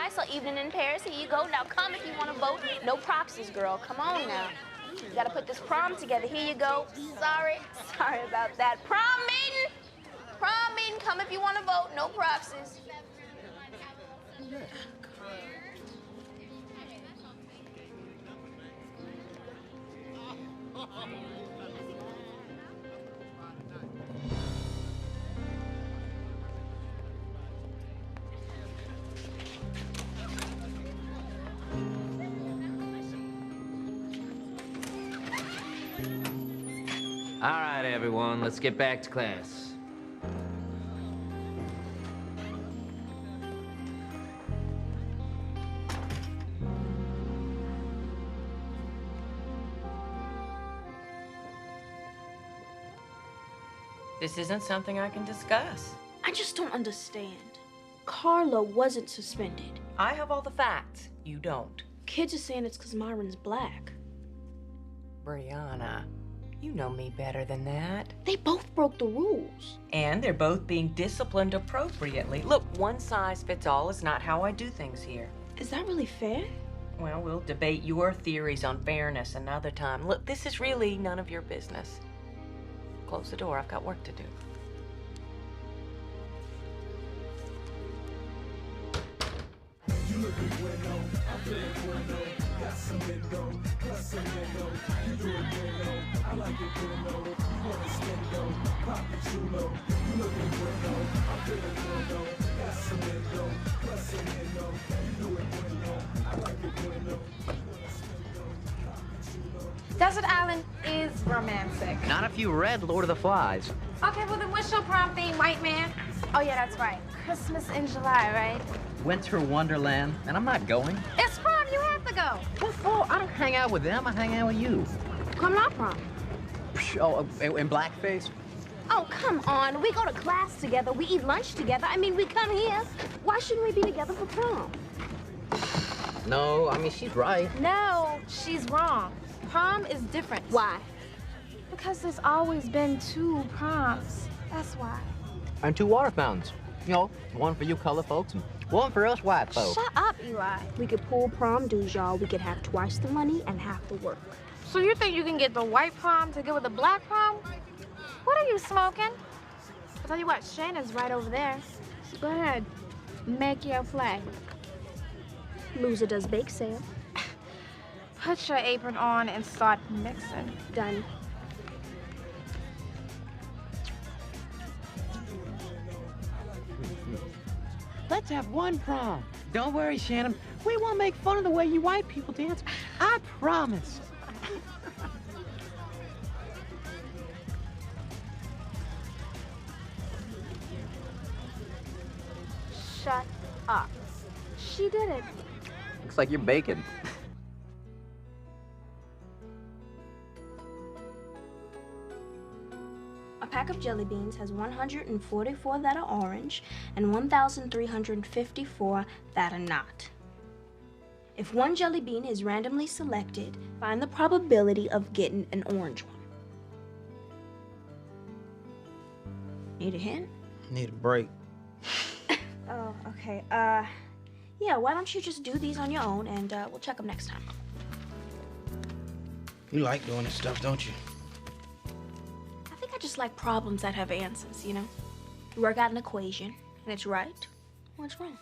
nice little evening in Paris. Here you go. Now come if you want to vote. No proxies, girl. Come on now. You gotta put this prom together. Here you go. Sorry about that. Prom meeting! Prom meeting. Come if you want to vote. No proxies. All right, everyone, let's get back to class. This isn't something I can discuss. I just don't understand. Carla wasn't suspended. I have all the facts. You don't. Kids are saying it's because Myron's black. Brianna, you know me better than that. They both broke the rules. And they're both being disciplined appropriately. Look, one size fits all is not how I do things here. Is that really fair? Well, we'll debate your theories on fairness another time. Look, this is really none of your business. Close the door, I've got work to do. Desert Island is romantic. Not if you read Lord of the Flies. Okay, well then what's your prom theme, white man? Oh yeah, that's right. Christmas in July, right? Winter Wonderland, and I'm not going. It's prom, you have to go. What for? I don't hang out with them, I hang out with you. Come not prom. Oh, in blackface? Oh, come on. We go to class together. We eat lunch together. I mean, we come here. Why shouldn't we be together for prom? No, I mean, she's right. No, she's wrong. Prom is different. Why? Because there's always been 2 proms. That's why. And 2 water fountains. You know, one for you color folks and one for us white folks. Shut up, Eli. We could pull prom dues, y'all. We could have twice the money and half the work. So you think you can get the white prom to go with the black prom? What are you smoking? I'll tell you what, Shannon's right over there. Go ahead, make your flag. Loser does bake sale. Put your apron on and start mixing. Done. Let's have one prom. Don't worry, Shannon. We won't make fun of the way you white people dance. I promise. Shut up. She did it. Looks like you're baking. A pack of jelly beans has 144 that are orange and 1,354 that are not. If one jelly bean is randomly selected, find the probability of getting an orange one. Need a hint? Need a break. Oh, okay. Yeah, why don't you just do these on your own and we'll check them next time. You like doing this stuff, don't you? I think I just like problems that have answers, you know? You work out an equation and it's right. What's wrong?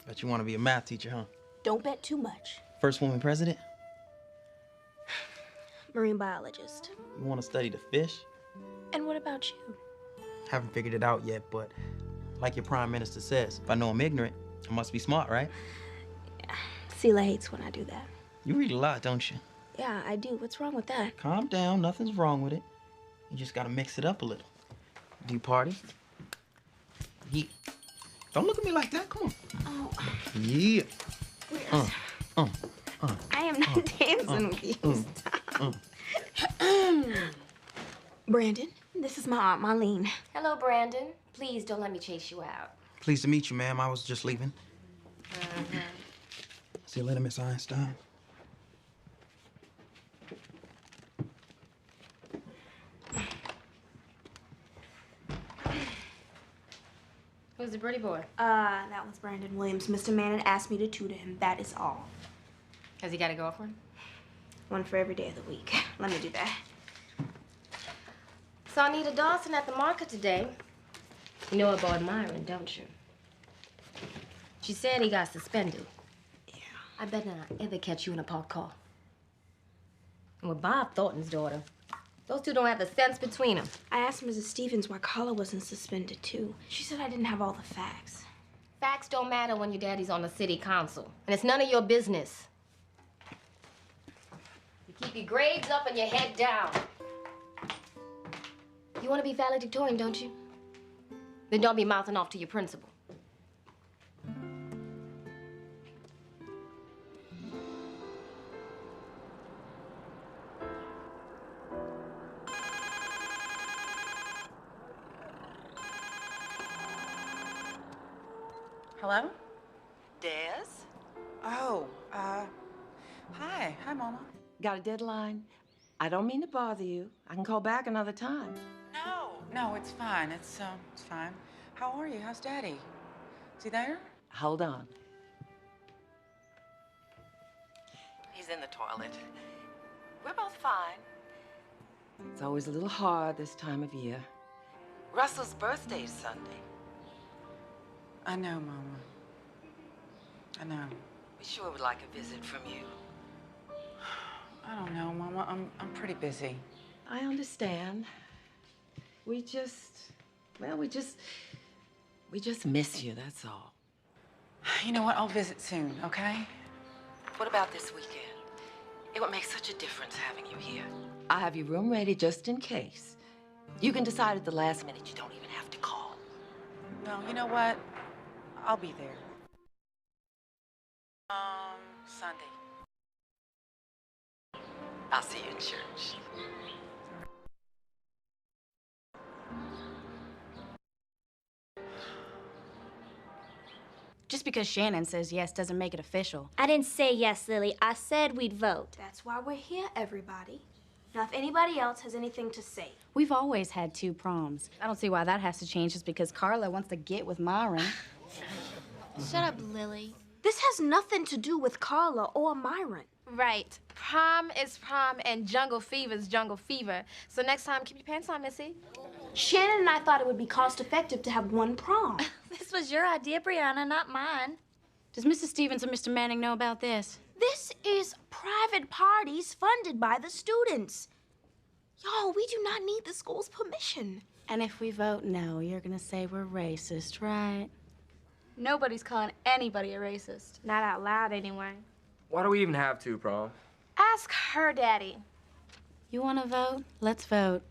Bet you want to be a math teacher, huh? Don't bet too much. First woman president? Marine biologist. You want to study the fish? And what about you? Haven't figured it out yet, but like your prime minister says, if I know I'm ignorant, I must be smart, right? Yeah. Sela hates when I do that. You read a lot, don't you? Yeah, I do. What's wrong with that? Calm down, nothing's wrong with it. You just gotta mix it up a little. Do you party? Yeah. Don't look at me like that, come on. Oh. Yeah. I am not dancing with you. Stop. Brandon, this is my aunt, Marlene. Hello, Brandon. Please don't let me chase you out. Pleased to meet you, ma'am. I was just leaving. See you later, Miss Einstein. Who's the pretty boy? That was Brandon Williams. Mr. Manning asked me to tutor him. That is all. Has he got a girlfriend? One for every day of the week. Let me do that. Saw Anita Dawson at the market today. You know about Myron, don't you? She said he got suspended. Yeah. I bet not ever catch you in a park car. And with Bob Thornton's daughter, those two don't have the sense between them. I asked Mrs. Stevens why Carla wasn't suspended, too. She said I didn't have all the facts. Facts don't matter when your daddy's on the city council. And it's none of your business. You keep your grades up and your head down. You want to be valedictorian, don't you? Then don't be mouthing off to your principal. Hello? Des? Oh, hi. Hi, Mama. Got a deadline? I don't mean to bother you. I can call back another time. No, it's fine. It's fine. How are you? How's Daddy? Is he there? Hold on. He's in the toilet. We're both fine. It's always a little hard this time of year. Russell's birthday's Sunday. I know, Mama. I know. We sure would like a visit from you. I don't know, Mama. I'm pretty busy. I understand. We just miss you, that's all. You know what? I'll visit soon, okay? What about this weekend? It would make such a difference having you here. I have your room ready just in case. You can decide at the last minute. You don't even have to call. No, you know what? I'll be there. Sunday. I'll see you in church. Just because Shannon says yes doesn't make it official. I didn't say yes, Lily. I said we'd vote. That's why we're here, everybody. Now, if anybody else has anything to say. We've always had 2 proms. I don't see why that has to change just because Carla wants to get with Myron. Shut up, Lily. This has nothing to do with Carla or Myron. Right. Prom is prom and jungle fever is jungle fever. So next time, keep your pants on, Missy. Shannon and I thought it would be cost-effective to have one prom. This was your idea, Brianna, not mine. Does Mrs. Stevens and Mr. Manning know about this? This is private parties funded by the students. Y'all, we do not need the school's permission. And if we vote no, you're gonna say we're racist, right? Nobody's calling anybody a racist. Not out loud, anyway. Why do we even have 2 proms? Ask her daddy. You wanna vote? Let's vote.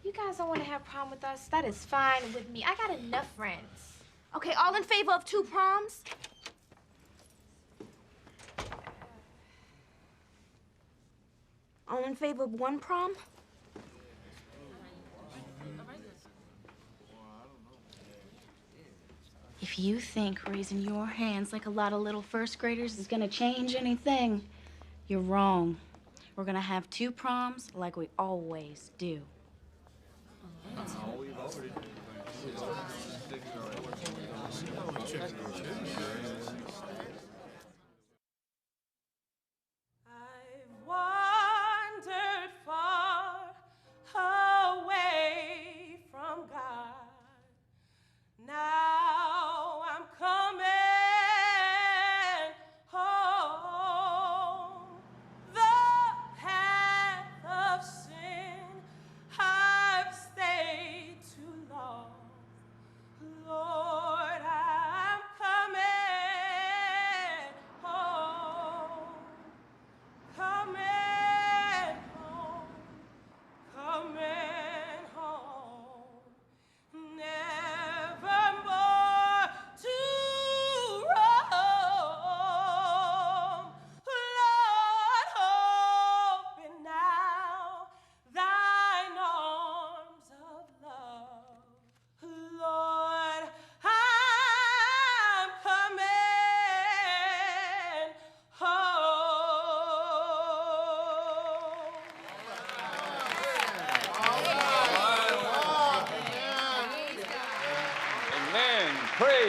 You guys don't want to have prom with us? That is fine with me. I got enough friends. Okay, all in favor of 2 proms? All in favor of 1 prom? If you think raising your hands like a lot of little first graders is gonna change anything, you're wrong. We're gonna have 2 proms like we always do. I've wandered far away from God. Now I'm coming home. The path of sin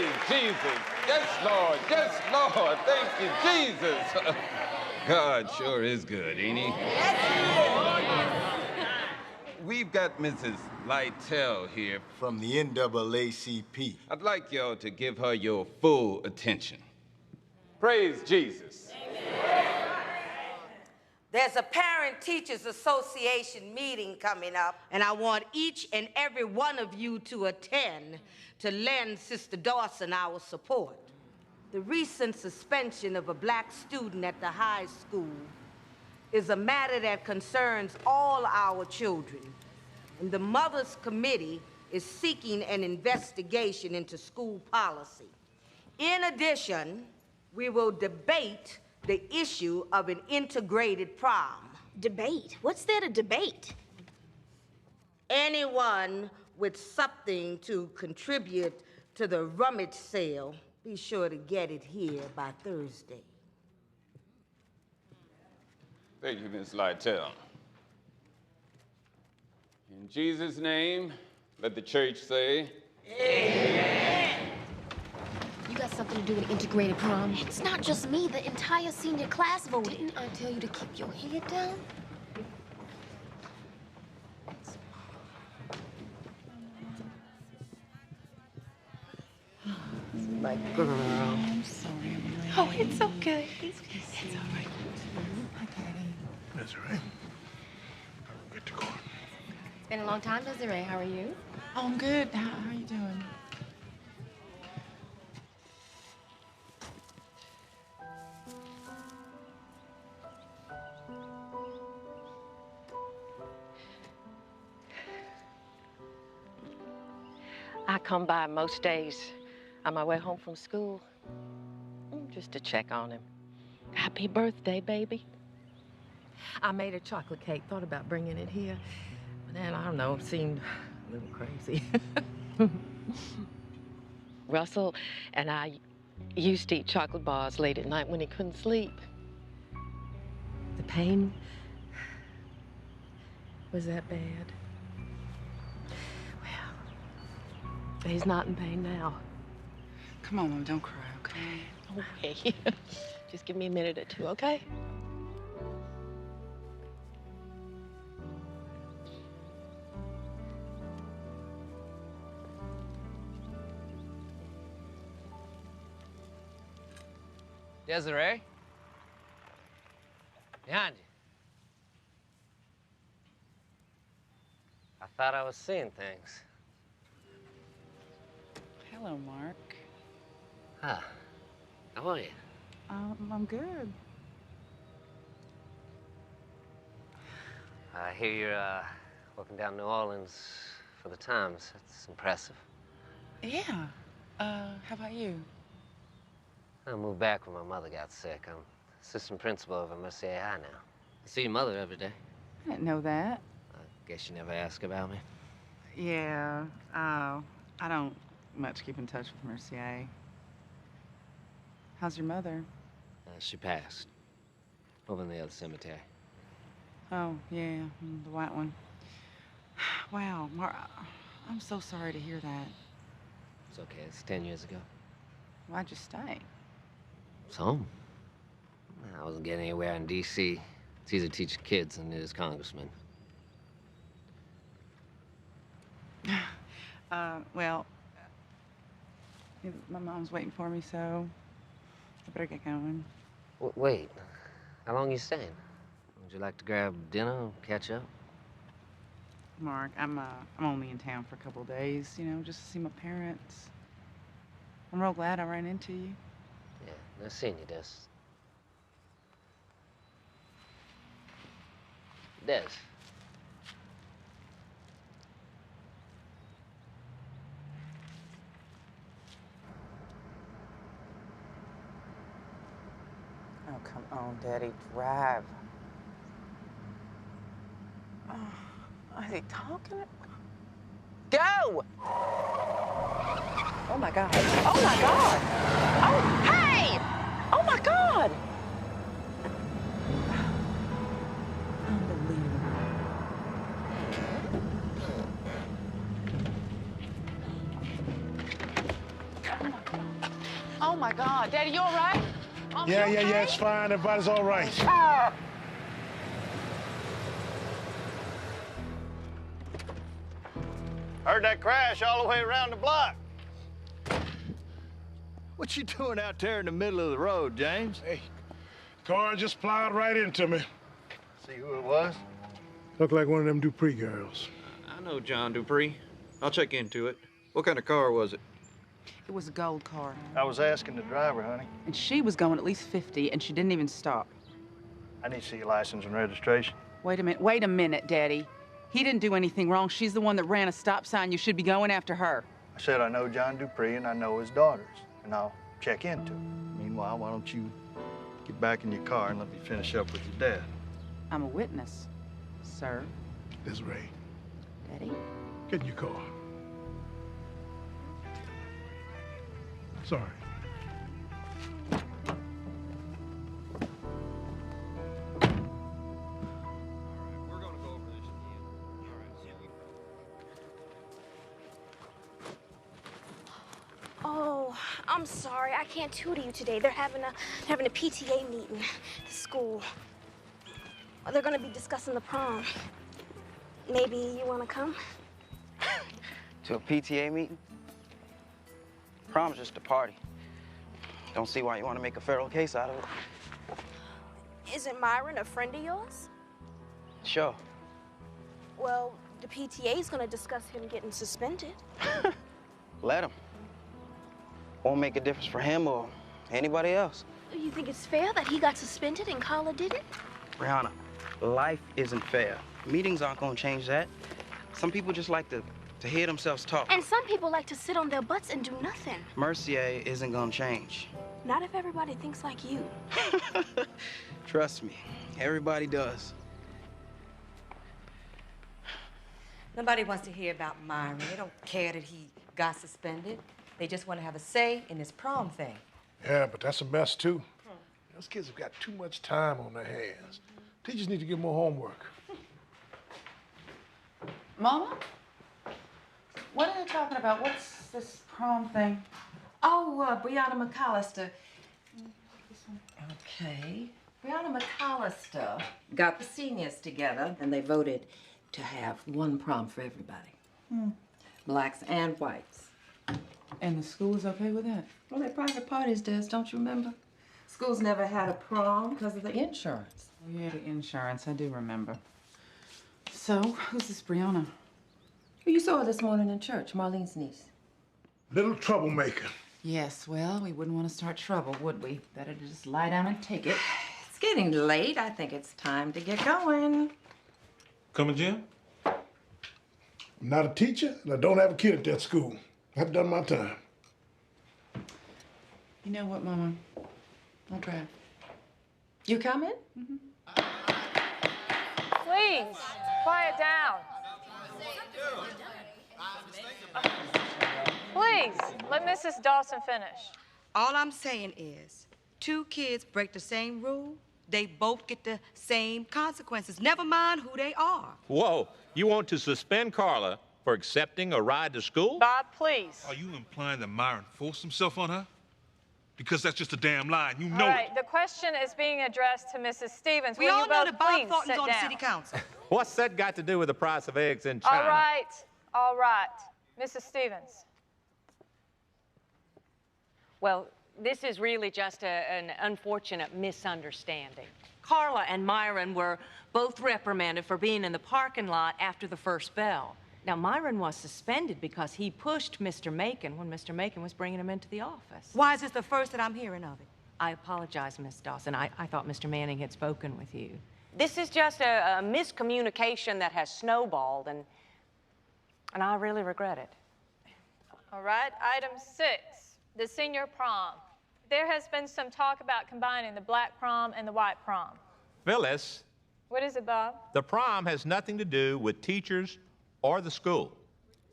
Praise Jesus. Yes, Lord. Yes, Lord. Thank you, Jesus. God sure is good, ain't he? We've got Mrs. Lytell here from the NAACP. I'd like y'all to give her your full attention. Praise Jesus. There's a Parent-Teachers Association meeting coming up, and I want each and every one of you to attend to lend Sister Dawson our support. The recent suspension of a black student at the high school is a matter that concerns all our children, and the Mothers Committee is seeking an investigation into school policy. In addition, we will debate the issue of an integrated prom. Debate? What's there to debate? Anyone with something to contribute to the rummage sale, be sure to get it here by Thursday. Thank you, Miss Lytell. In Jesus' name, let the church say, Amen. You got something to do with integrated prom? It's not just me. The entire senior class voted. Didn't I tell you to keep your head down? My girl. I'm sorry, Emily. Oh, it's okay. It's all right. That's right. Get to going. It's been a long time, Desiree. How are you? Oh, I'm good. How are you doing? I come by most days on my way home from school just to check on him. Happy birthday, baby. I made a chocolate cake, thought about bringing it here, but then, I don't know, it seemed a little crazy. Russell and I used to eat chocolate bars late at night when he couldn't sleep. The pain was that bad. Well, he's not in pain now. Come on, Mom, don't cry, okay? Okay. Just give me a minute or two, okay? Desiree? Behind you. I thought I was seeing things. Hello, Mark. Ah, how are you? I'm good. I hear you're working down New Orleans for the Times. That's impressive. Yeah. How about you? I moved back when my mother got sick. I'm assistant principal over at Mercier High now. I see your mother every day. I didn't know that. I guess you never ask about me. Yeah. I don't much keep in touch with Mercier. How's your mother? She passed. Over in the other cemetery. Oh, yeah, the white one. Wow, Mark, I'm so sorry to hear that. It's okay. It's 10 years ago. Why'd you stay? It's home. I wasn't getting anywhere in D.C. It's easier teaching kids than it is congressmen. Well, my mom's waiting for me, so I better get going. Wait. How long are you staying? Would you like to grab dinner and catch up? Mark, I'm only in town for a couple of days, you know, just to see my parents. I'm real glad I ran into you. Yeah, nice seeing you, Des. Des. Oh, come on, Daddy, drive. Oh, is he talking? Go! Oh, my God. Oh, my God! Oh, hey! Oh, my God! Unbelievable. my God. Daddy, you all right? Mom, Yeah, you okay? it's fine. Everybody's all right. Heard that crash all the way around the block. What you doing out there in the middle of the road, James? Hey, car just plowed right into me. See who it was? Looked like one of them Dupree girls. I know John Dupree. I'll check into it. What kind of car was it? It was a gold car. I was asking the driver, honey. And she was going at least 50, and she didn't even stop. I need to see your license and registration. Wait a minute, Daddy. He didn't do anything wrong. She's the one that ran a stop sign. You should be going after her. I said I know John Dupree and I know his daughters, and I'll check into it. Meanwhile, why don't you get back in your car and let me finish up with your dad? I'm a witness, sir. Desiree, Daddy? get in your car. Sorry. Oh, I'm sorry. I can't tutor you today. They're having a PTA meeting at the school. They're gonna be discussing the prom. Maybe you wanna come? To a PTA meeting? Prom's just a party. Don't see why you want to make a federal case out of it. Isn't Myron a friend of yours? Sure. Well, the PTA's gonna discuss him getting suspended. Let him. Won't make a difference for him or anybody else. You think it's fair that he got suspended and Carla didn't? Brianna, life isn't fair. Meetings aren't gonna change that. Some people just like to hear themselves talk. And some people like to sit on their butts and do nothing. Mercier isn't gonna change. Not if everybody thinks like you. Trust me, everybody does. Nobody wants to hear about Myron. They don't care that he got suspended. They just want to have a say in this prom thing. Yeah, but that's a mess, too. Those kids have got too much time on their hands. Teachers need to give more homework. Mama? What are they talking about? What's this prom thing? Oh, Brianna McAllister. Okay. Brianna McAllister got the seniors together and they voted to have one prom for everybody. Blacks and whites. And the school is okay with that? Well, their private parties does, don't you remember? Schools never had a prom because of the insurance. Oh, yeah, the insurance. I do remember. So, who's this Brianna? You saw her this morning in church, Marlene's niece. Little troublemaker. Yes, well, we wouldn't want to start trouble, would we? Better to just lie down and take it. It's getting late. I think it's time to get going. Coming, Jim? I'm not a teacher, and I don't have a kid at that school. I've done my time. You know what, Mama? I'll drive. You coming? Please, quiet down. Please, let Mrs. Dawson finish. All I'm saying is, two kids break the same rule, they both get the same consequences. Never mind who they are. Whoa, you want to suspend Carla for accepting a ride to school? Bob, please. Are you implying that Myron forced himself on her? Because that's just a damn lie, and you All know right, the question is being addressed to Mrs. Stevens. We Will all you know both that Bob please Thornton's sit on the down? city council. What's that got to do with the price of eggs in China? All right. Mrs. Stevens. Well, this is really just an unfortunate misunderstanding. Carla and Myron were both reprimanded for being in the parking lot after the first bell. Now, Myron was suspended because he pushed Mr. Macon when Mr. Macon was bringing him into the office. Why is this the first that I'm hearing of it? I apologize, Miss Dawson. I thought Mr. Manning had spoken with you. This is just a miscommunication that has snowballed, and I really regret it. All right, item 6, the senior prom. There has been some talk about combining the black prom and the white prom. Phyllis, What is it, Bob? the prom has nothing to do with teachers or the school.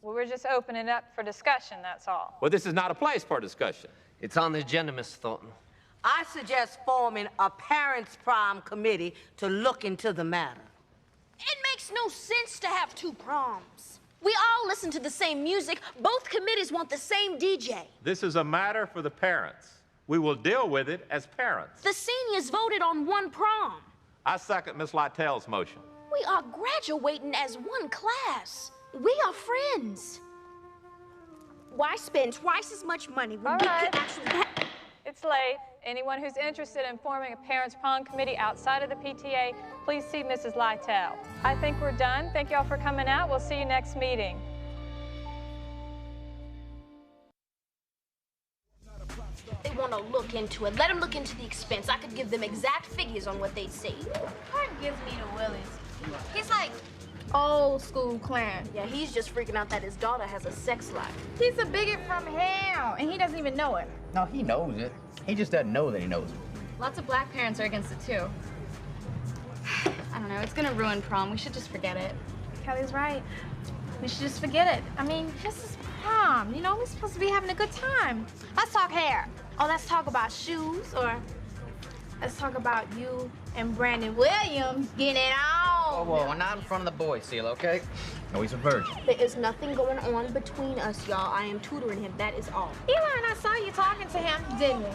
Well, we're just opening it up for discussion, that's all. Well, this is not a place for discussion. It's on the agenda, Mr. Thornton. I suggest forming a parents' prom committee to look into the matter. It makes no sense to have two proms. We all listen to the same music. Both committees want the same DJ. This is a matter for the parents. We will deal with it as parents. The seniors voted on one prom. I second Miss Lytell's motion. We are graduating as one class. We are friends. Why spend twice as much money when we could actually... It's late. Anyone who's interested in forming a parents' prom committee outside of the PTA, please see Mrs. Lytell. I think we're done. Thank you all for coming out. We'll see you next meeting. They want to look into it. Let them look into the expense. I could give them exact figures on what they'd see. Clark gives me the willies. He's like old school Clarence. Yeah, he's just freaking out that his daughter has a sex life. He's a bigot from hell, and he doesn't even know it. No, he knows it. He just doesn't know that he knows it. Lots of black parents are against it, too. I don't know, it's gonna ruin prom. We should just forget it. Kelly's right. We should just forget it. I mean, this is prom. You know, we're supposed to be having a good time. Let's talk hair. Or let's talk about shoes, or let's talk about you and Brandon Williams getting it on. Whoa, not in front of the boys, Seal, okay? No, he's a virgin. There is nothing going on between us, y'all. I am tutoring him, that is all. Eli and I saw you talking to him, didn't we?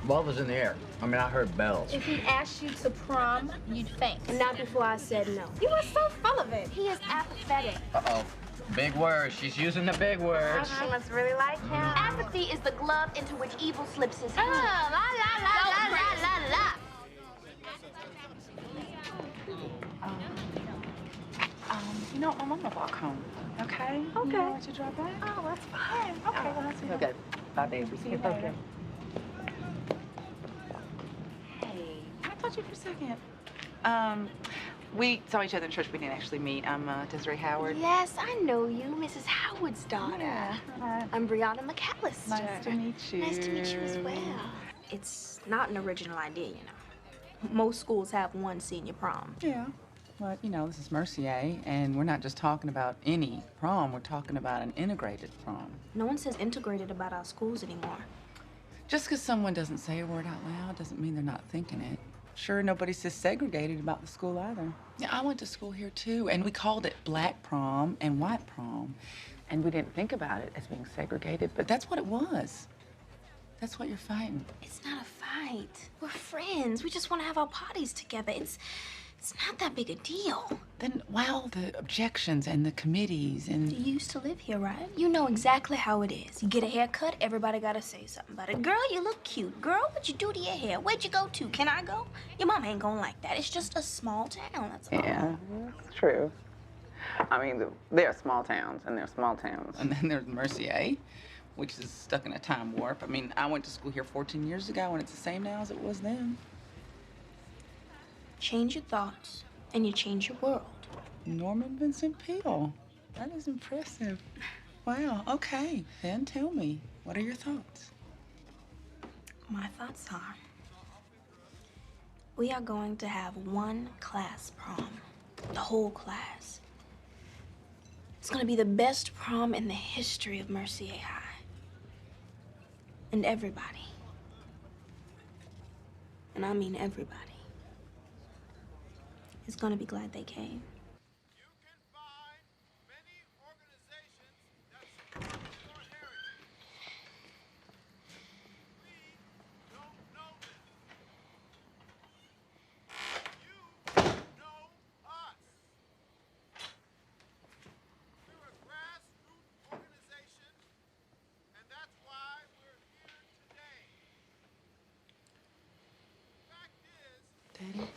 Love was in the air. I mean, I heard bells. If he'd asked you to prom, you'd faint. And not before I said no. You were so full of it. He is apathetic. Uh-oh. Big words. She's using the big words. She must really like him. Apathy is the glove into which evil slips his hand. La, la, la, la, la, la. You know, I'm gonna walk home, okay? Okay. You want to drive back? Oh, that's fine. Okay, well, that's good. Okay. Bye, baby. See you later. Okay. Hey, can I touch you for a second? We saw each other in church. We didn't actually meet. I'm Desiree Howard. Yes, I know you, Mrs. Howard's daughter. Yeah. I'm Brianna McAllister. Nice to meet you. Nice to meet you as well. It's not an original idea, you know. Most schools have one senior prom. Yeah. But, you know, this is Mercier, and we're not just talking about any prom. We're talking about an integrated prom. No one says integrated about our schools anymore. Just because someone doesn't say a word out loud doesn't mean they're not thinking it. Sure, nobody says segregated about the school either. Yeah, I went to school here too, and we called it black prom and white prom. And we didn't think about it as being segregated, but that's what it was. That's what you're fighting. It's not a fight. We're friends. We just want to have our parties together. It's not that big a deal. Then why all the objections and the committees and... You used to live here, right? You know exactly how it is. You get a haircut, everybody gotta say something about it. Girl, you look cute. Girl, what you do to your hair? Where'd you go to? Can I go? Your mom ain't gonna like that. It's just a small town, that's all. Yeah, that's true. I mean, there are small towns, and there are small towns. And then there's Mercier, which is stuck in a time warp. I mean, I went to school here 14 years ago, and it's the same now as it was then. Change your thoughts, and you change your world. Norman Vincent Peale. That is impressive. Wow, okay. Then tell me, what are your thoughts? My thoughts are, we are going to have one class prom. The whole class. It's gonna be the best prom in the history of Mercier High. And everybody. And I mean everybody. Is gonna be glad they came. Daddy?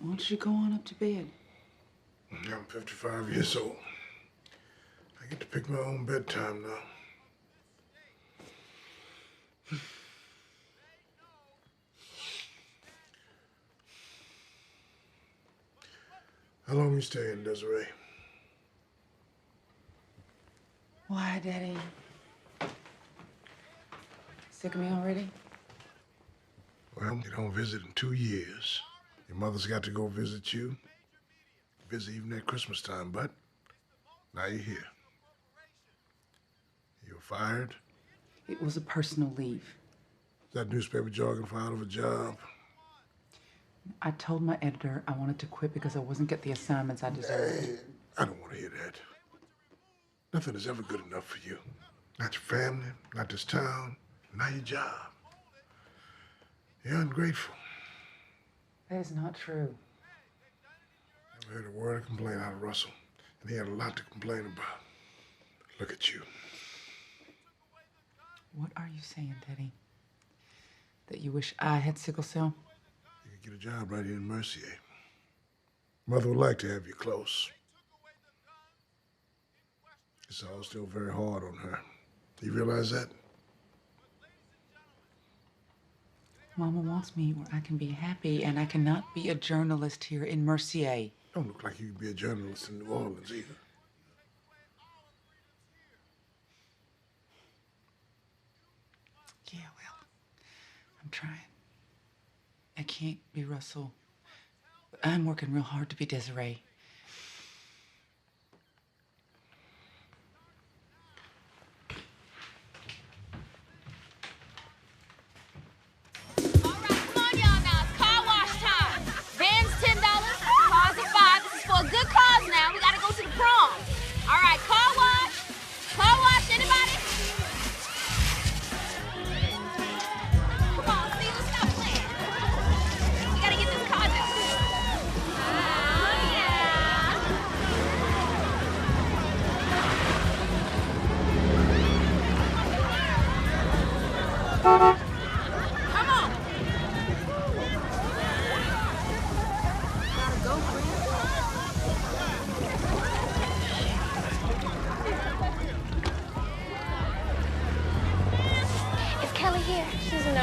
Why don't you go on up to bed? I'm 55 years old. I get to pick my own bedtime now. How long you staying, Desiree? Why, Daddy? Sick of me already? Well, you don't visit in 2 years. Your mother's got to go visit you. Busy even at Christmas time, but now you're here. You were fired? It was a personal leave. That newspaper jargon for out of a job? I told my editor I wanted to quit because I wasn't getting the assignments I deserved. I don't want to hear that. Nothing is ever good enough for you. Not your family, not this town, not your job. You're ungrateful. That is not true. Never heard a word of complaint out of Russell, and he had a lot to complain about. Look at you. What are you saying, Teddy? That you wish I had sickle cell? You could get a job right here in Mercier. Mother would like to have you close. It's all still very hard on her. Do you realize that? Mama wants me where I can be happy, and I cannot be a journalist here in Mercier. Don't look like you could be a journalist in New Orleans either. Yeah, well, I'm trying. I can't be Russell, but I'm working real hard to be Desiree.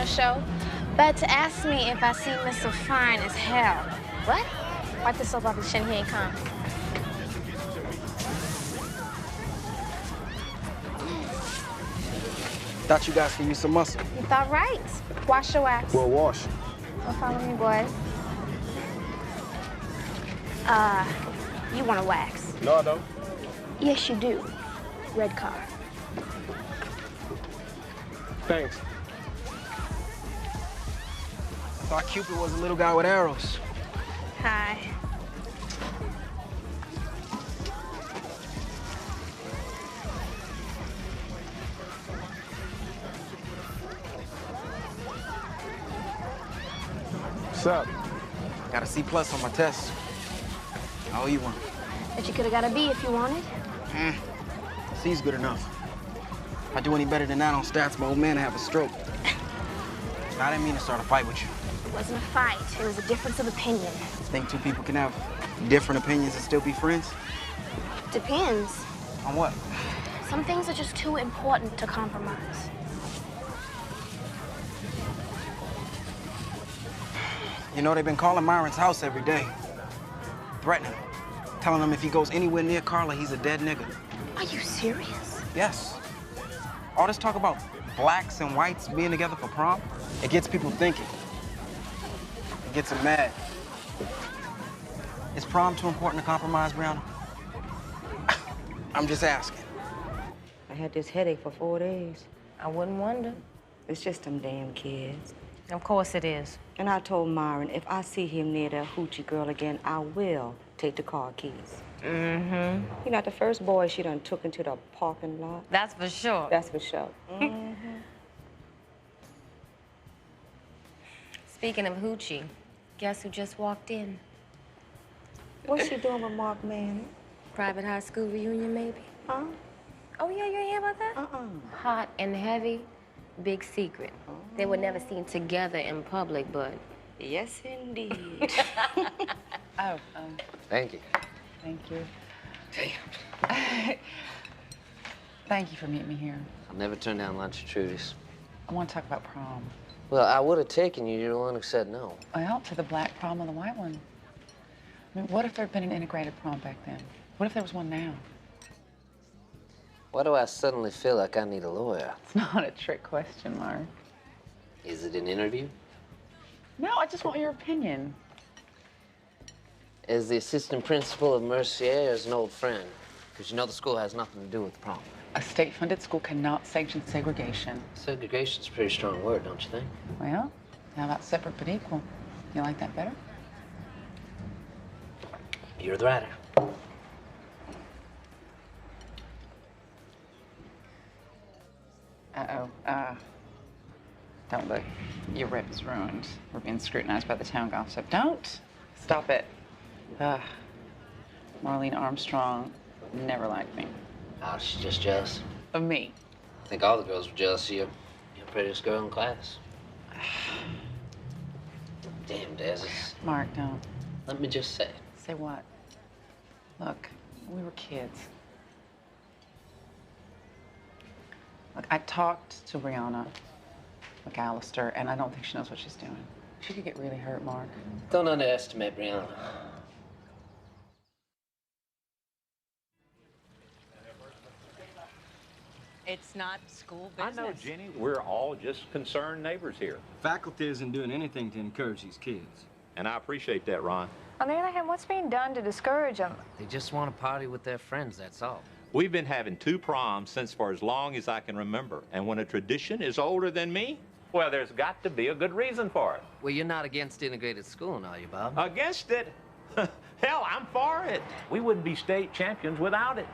Show, but to ask me if I seem so fine as hell. What? Wipe the soap off his chin, he ain't come. Thought you guys could use some muscle. You thought right. Wash your wax. Well, wash. Well, follow me, boys. You want a wax? No, I don't. Yes, you do. Red car. Thanks. I thought Cupid was a little guy with arrows. Hi. What's up? Got a C+ on my test. I owe you one. Bet you could have got a B if you wanted. C's good enough. If I do any better than that on stats, my old man will have a stroke. I didn't mean to start a fight with you. It wasn't a fight. It was a difference of opinion. Think two people can have different opinions and still be friends? Depends. On what? Some things are just too important to compromise. You know, they've been calling Myron's house every day. Threatening him. Telling him if he goes anywhere near Carla, he's a dead nigga. Are you serious? Yes. All this talk about blacks and whites being together for prom, it gets people thinking. It gets them mad. Is prom too important to compromise, Brianna? I'm just asking. I had this headache for 4 days. I wouldn't wonder. It's just them damn kids. Of course it is. And I told Myron, if I see him near that hoochie girl again, I will take the car keys. Mm-hmm. You're not the first boy she done took into the parking lot. That's for sure. That's for sure. Mm-hmm. Speaking of hoochie, guess who just walked in? What's she doing with Mark Manning? Private high school reunion, maybe? Huh? Oh, yeah, you ain't hear about that? Hot and heavy, big secret. They were never seen together in public, but... Yes, indeed. Thank you. Thank you. Thank you for meeting me here. I'll never turn down lunch at Trudy's. I want to talk about prom. Well, I would have taken you. You're the one who said no. Well, to the black prom and the white one. I mean, what if there'd been an integrated prom back then? What if there was one now? Why do I suddenly feel like I need a lawyer? It's not a trick question, Mark. Is it an interview? No, I just want your opinion. As the assistant principal of Mercier, as an old friend, because you know the school has nothing to do with the prom. A state-funded school cannot sanction segregation. Segregation's a pretty strong word, don't you think? Well, how about separate but equal? You like that better? You're the writer. Don't look. Your rep is ruined. We're being scrutinized by the town gossip. Don't. Stop it. Marlene Armstrong never liked me. Oh, she's just jealous. Of me. I think all the girls were jealous of you. You're the prettiest girl in class. Damn, Des. Mark, don't. Let me just say. Say what? Look, we were kids. Look, I talked to Brianna McAllister, and I don't think she knows what she's doing. She could get really hurt, Mark. Don't underestimate Brianna. It's not school business. I know, Jenny. We're all just concerned neighbors here. Faculty isn't doing anything to encourage these kids. And I appreciate that, Ron. On the other hand, what's being done to discourage them? They just want to party with their friends, that's all. We've been having 2 proms since for as long as I can remember. And when a tradition is older than me, well, there's got to be a good reason for it. Well, you're not against integrated schooling, are you, Bob? Against it? Hell, I'm for it. We wouldn't be state champions without it.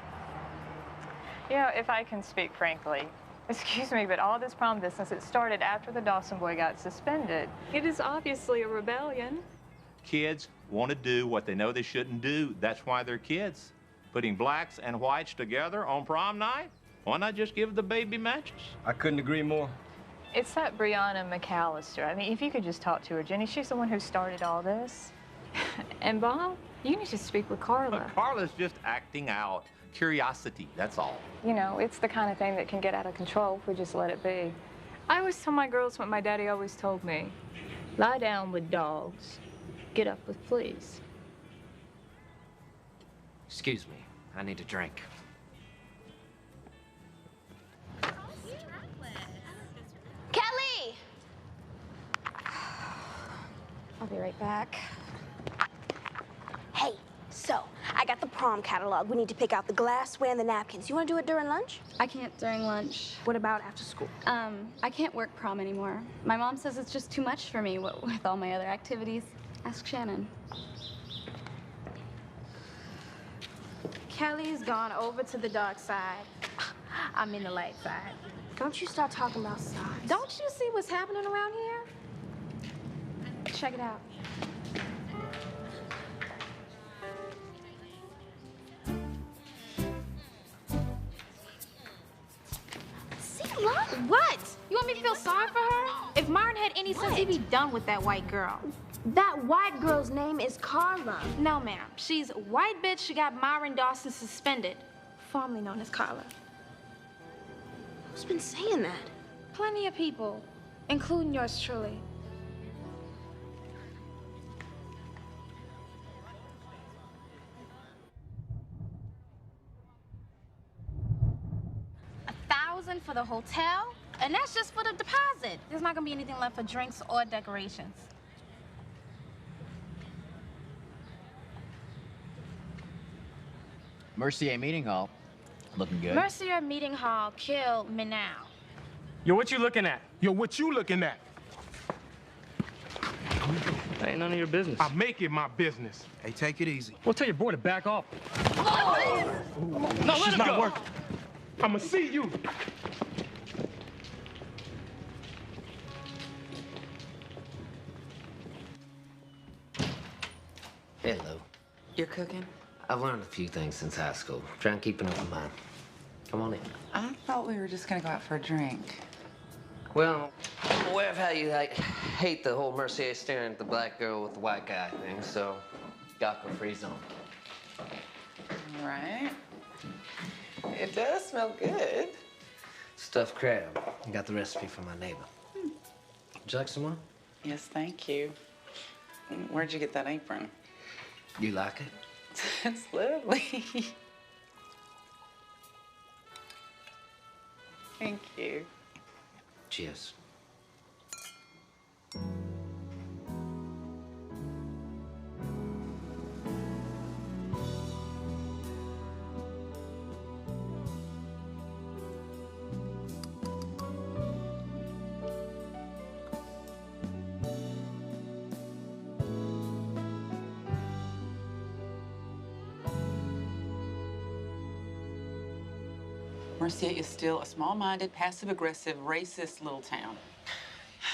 You know, if I can speak frankly, excuse me, but all this prom business, it started after the Dawson boy got suspended. It is obviously a rebellion. Kids want to do what they know they shouldn't do. That's why they're kids. Putting blacks and whites together on prom night? Why not just give the baby matches? I couldn't agree more. It's that Brianna McAllister. I mean, if you could just talk to her, Jenny, she's the one who started all this. And Bob, you need to speak with Carla. But Carla's just acting out. Curiosity, that's all. You know, it's the kind of thing that can get out of control if we just let it be. I always tell my girls what my daddy always told me. Lie down with dogs, get up with fleas. Excuse me, I need a drink. Kelly! I'll be right back. Hey, so I got the prom catalog. We need to pick out the glassware and the napkins. You want to do it during lunch? I can't during lunch. What about after school? I can't work prom anymore. My mom says it's just too much for me with all my other activities. Ask Shannon. Kelly's gone over to the dark side. I'm in the light side. Don't you start talking about size. Don't you see what's happening around here? Check it out. What? You want me to feel sorry for her? If Martin had any sense, he'd be done with that white girl. That white girl's name is Carla. No, ma'am. She's white bitch. She got Myron Dawson suspended, formerly known as Carla. Who's been saying that? Plenty of people, including yours truly. $1,000 for the hotel, and that's just for the deposit. There's not gonna be anything left for drinks or decorations. Mercier Meeting Hall. Looking good. Mercier Meeting Hall, kill me now. Yo, what you looking at? Yo, what you looking at? That ain't none of your business. I make it my business. Hey, take it easy. Well, tell your boy to back off. Oh! No, let him go. Working. I'ma see you. Hello. You're cooking? I've learned a few things since high school. Try and keep an open mind. Come on in. I thought we were just gonna go out for a drink. Well, I'm aware of how you hate the whole Mercier staring at the black girl with the white guy thing, so got the free zone. All right. It does smell good. Stuffed crab. I got the recipe from my neighbor. Would you like some more? Yes, thank you. Where'd you get that apron? You like it? It's lovely. Thank you. Cheers. Mercier is still a small-minded, passive-aggressive, racist little town.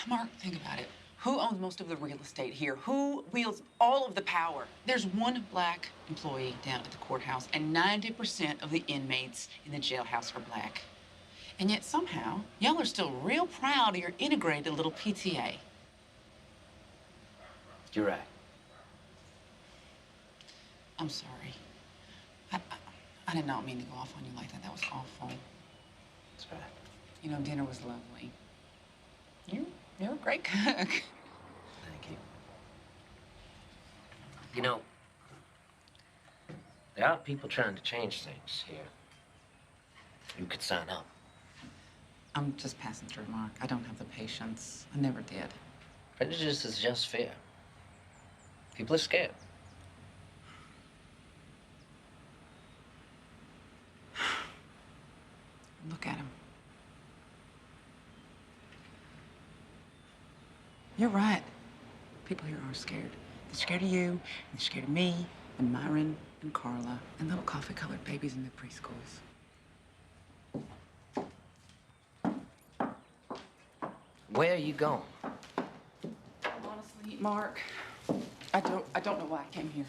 Mark, think about it. Who owns most of the real estate here? Who wields all of the power? There's one black employee down at the courthouse, and 90% of the inmates in the jailhouse are black. And yet somehow, y'all are still real proud of your integrated little PTA. You're right. I'm sorry. I did not mean to go off on you like that. That was awful. That's right. You know, dinner was lovely. You're a great cook. Thank you. You know, there are people trying to change things here. You could sign up. I'm just passing through, Mark. I don't have the patience. I never did. Prejudice is just fear. People are scared. Look at him. You're right. People here are scared. They're scared of you, and they're scared of me, and Myron, and Carla, and little coffee-colored babies in their preschools. Where are you going? Honestly, Mark, I don't know why I came here.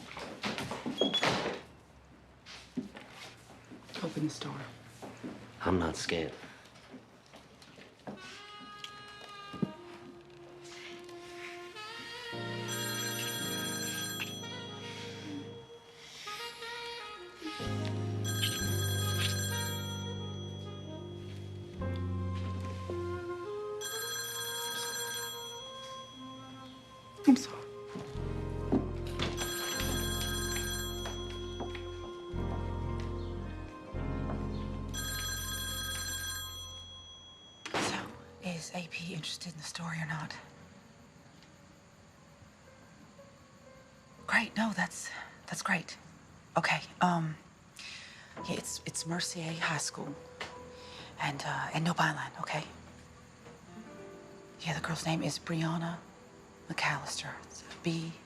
Open this door. I'm not scared. I'm sorry. So, is AP interested in the story or not? Great. No, that's great. Okay. Yeah, it's Mercier High School, and no byline. Okay. Yeah, the girl's name is Brianna McAllister. It's B-R-I-A-N-N-A,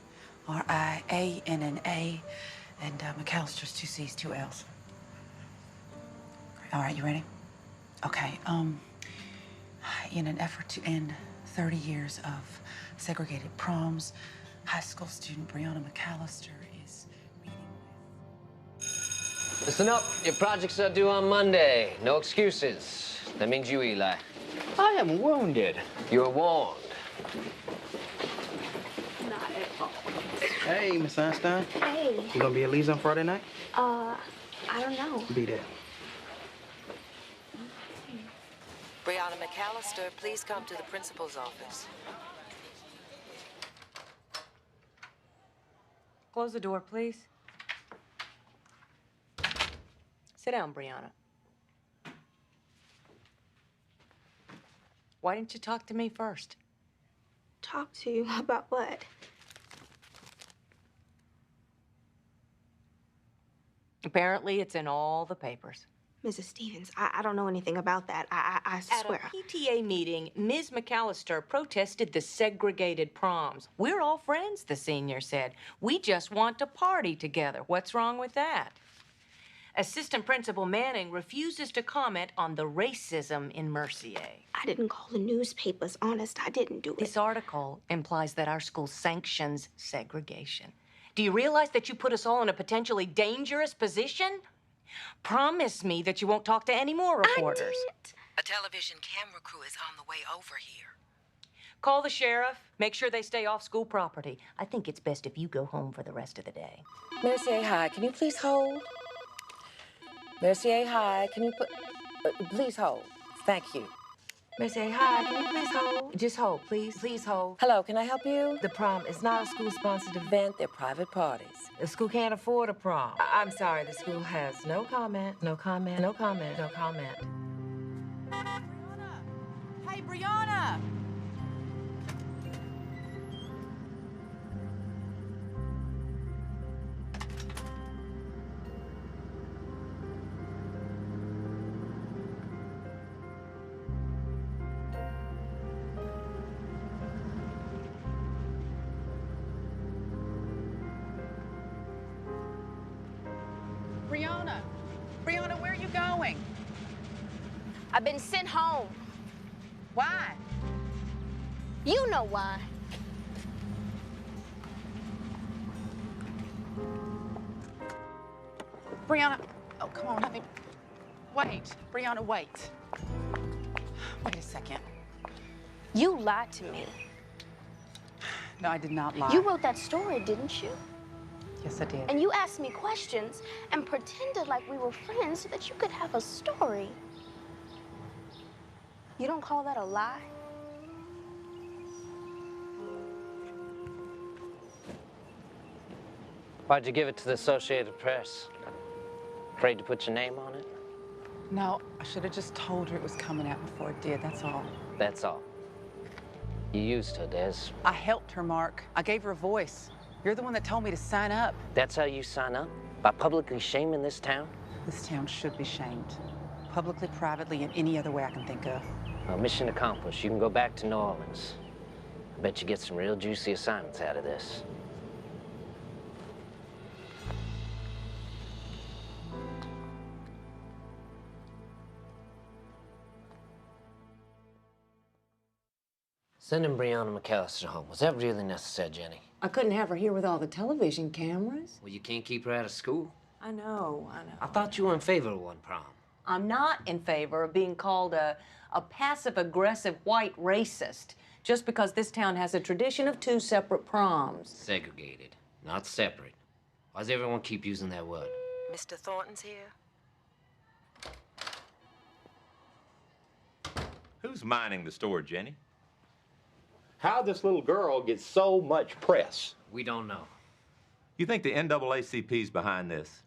and McAllister's 2 C's, 2 L's. All right, you ready? Okay. In an effort to end 30 years of segregated proms, high school student Brianna McAllister is Listen up. Your projects are due on Monday. No excuses. That means you, Eli. I am wounded. You're warned. Not at all. Hey, Miss Einstein. Hey. You gonna be at Lee's on Friday night? I don't know. Be there. Brianna McAllister, please come to the principal's office. Close the door, please. Sit down, Brianna. Why didn't you talk to me first? Talk to you about what? Apparently, it's in all the papers. Mrs. Stevens, I don't know anything about that. I swear. At a PTA meeting, Ms. McAllister protested the segregated proms. We're all friends, the senior said. We just want to party together. What's wrong with that? Assistant Principal Manning refuses to comment on the racism in Mercier. I didn't call the newspapers, honest. I didn't do it. This article implies that our school sanctions segregation. Do you realize that you put us all in a potentially dangerous position? Promise me that you won't talk to any more reporters. I didn't. A television camera crew is on the way over here. Call the sheriff. Make sure they stay off school property. I think it's best if you go home for the rest of the day. Mercier High, can you please hold? Mercier High, can you please hold? Thank you. Mercier High, can you please hold? Just hold, please. Please hold. Hello, can I help you? The prom is not a school-sponsored event. They're private parties. The school can't afford a prom. I'm sorry, the school has no comment, no comment, no comment, no comment. Brianna! Hey, Brianna! Brianna! Brianna, where are you going? I've been sent home. Why? You know why. Brianna, oh, come on, honey. Wait, Brianna, wait. Wait a second. You lied to me. No, I did not lie. You wrote that story, didn't you? Yes, I did. And you asked me questions and pretended like we were friends so that you could have a story. You don't call that a lie? Why'd you give it to the Associated Press? Afraid to put your name on it? No, I should have just told her it was coming out before it did, that's all. That's all. You used her, Des. I helped her, Mark. I gave her a voice. You're the one that told me to sign up. That's how you sign up? By publicly shaming this town? This town should be shamed. Publicly, privately, in any other way I can think of. Well, mission accomplished. You can go back to New Orleans. I bet you get some real juicy assignments out of this. Sending Brianna McAllister home, was that really necessary, Jenny? I couldn't have her here with all the television cameras. Well, you can't keep her out of school. I know. I thought you were in favor of one prom. I'm not in favor of being called a passive-aggressive white racist just because this town has a tradition of 2 separate proms. Segregated, not separate. Why does everyone keep using that word? Mr. Thornton's here. Who's minding the store, Jenny? How this little girl gets so much press? We don't know. You think the NAACP's behind this?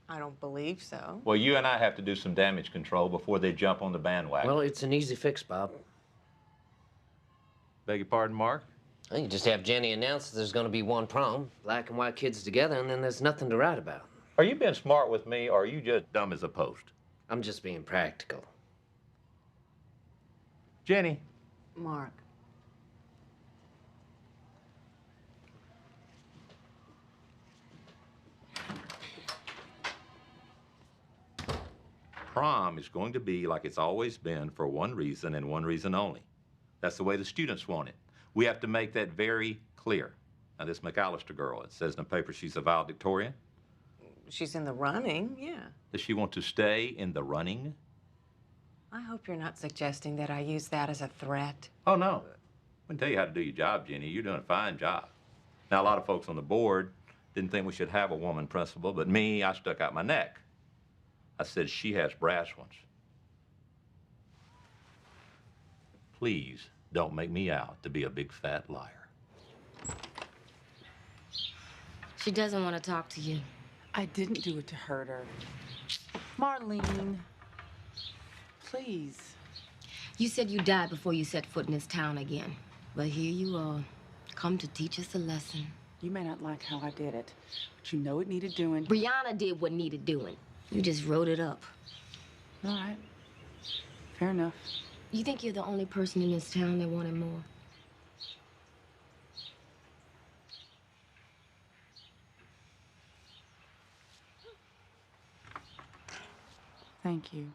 I don't believe so. Well, you and I have to do some damage control before they jump on the bandwagon. Well, it's an easy fix, Bob. Beg your pardon, Mark? Well, you just have Jenny announce that there's going to be one prom, black and white kids together, and then there's nothing to write about. Are you being smart with me, or are you just dumb as a post? I'm just being practical. Jenny. Mark. Prom is going to be like it's always been for one reason and one reason only. That's the way the students want it. We have to make that very clear. Now, this McAllister girl, it says in the paper she's a valedictorian. She's in the running, yeah. Does she want to stay in the running? I hope you're not suggesting that I use that as a threat. Oh, no. I can tell you how to do your job, Jenny. You're doing a fine job. Now, a lot of folks on the board didn't think we should have a woman principal, but me, I stuck out my neck. I said, she has brass ones. Please don't make me out to be a big fat liar. She doesn't want to talk to you. I didn't do it to hurt her. Marlene, please. You said you died before you set foot in this town again. But here you are, come to teach us a lesson. You may not like how I did it, but you know it needed doing. Brianna did what needed doing. You just wrote it up. All right. Fair enough. You think you're the only person in this town that wanted more? Thank you.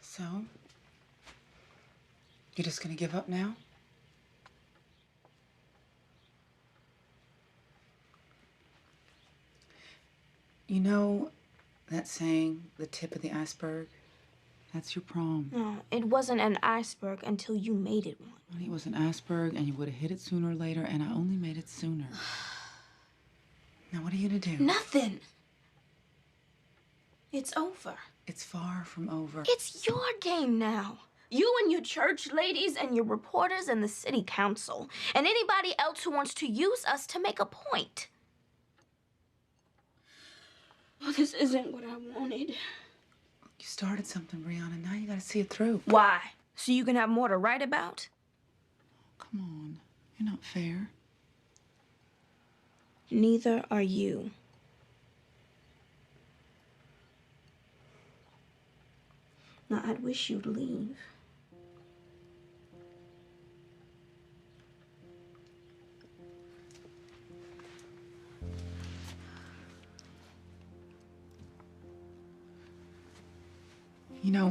So, you're just gonna give up now? You know that saying, the tip of the iceberg? That's your prom. No, it wasn't an iceberg until you made it one. Well, it was an iceberg, and you would have hit it sooner or later, and I only made it sooner. Now, what are you gonna do? Nothing. It's over. It's far from over. It's your game now. You and your church ladies and your reporters and the city council and anybody else who wants to use us to make a point. Oh, this isn't what I wanted. You started something, Brianna. Now you gotta see it through. Why? So you can have more to write about? Come on. You're not fair. Neither are you. Now, I'd wish you'd leave.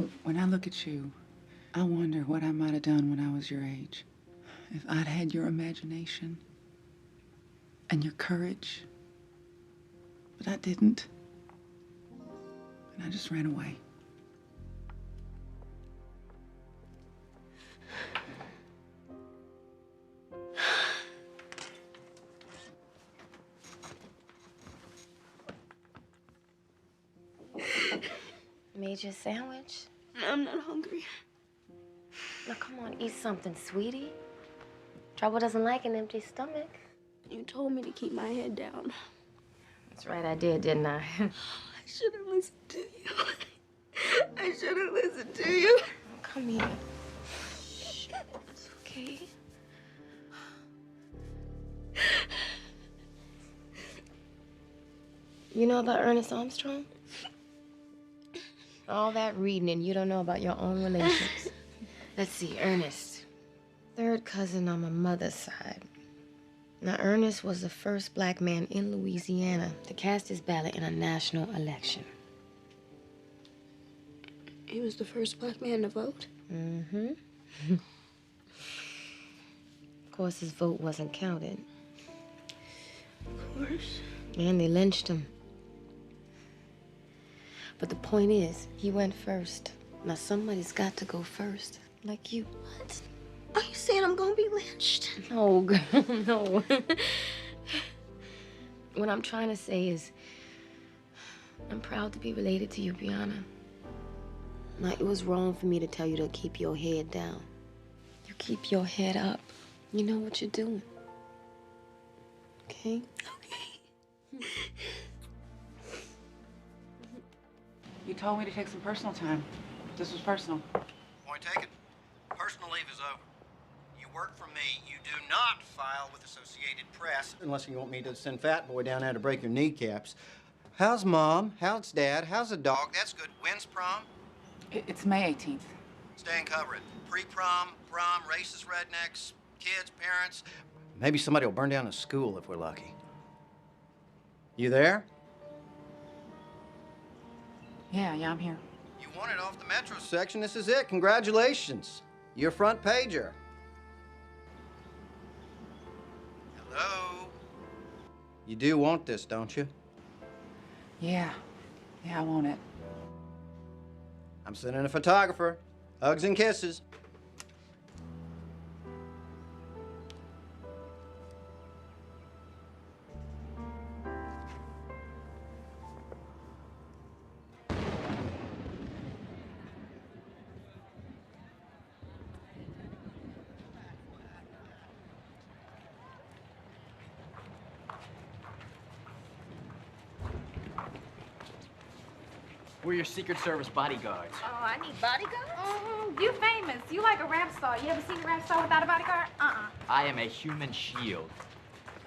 know, when I look at you, I wonder what I might have done when I was your age. If I'd had your imagination and your courage. But I didn't. And I just ran away. Made you a sandwich? I'm not hungry. Now, come on, eat something, sweetie. Trouble doesn't like an empty stomach. You told me to keep my head down. That's right, I did, didn't I? I should have listened to you. I should have listened to you. Come here. It's okay. You know about Ernest Armstrong? All that reading and you don't know about your own relations. Let's see, Ernest. Third cousin on my mother's side. Now, Ernest was the first black man in Louisiana to cast his ballot in a national election. He was the first black man to vote? Mm-hmm. Of course, his vote wasn't counted. Of course. And they lynched him. But the point is, he went first. Now, somebody's got to go first, like you. What? Are you saying I'm gonna be lynched? No, girl, no. What I'm trying to say is, I'm proud to be related to you, Brianna. Now, it was wrong for me to tell you to keep your head down. You keep your head up. You know what you're doing. Okay? Okay. You told me to take some personal time. This was personal. Point taken. Personal leave is over. You work for me. You do not file with Associated Press unless you want me to send Fat Boy down there to break your kneecaps. How's Mom? How's Dad? How's the dog? That's good. When's prom? It's May 18th. Stay and cover it. Pre-prom, prom, racist rednecks, kids, parents. Maybe somebody will burn down the school if we're lucky. You there? Yeah, I'm here. You won it off the Metro section. This is it. Congratulations. You're front pager. Hello? You do want this, don't you? Yeah, I want it. I'm sending a photographer. Hugs and kisses. We're your Secret Service bodyguards. Oh, I need bodyguards? Mm-hmm. You famous. You like a rap star. You ever seen a rap star without a bodyguard? I am a human shield.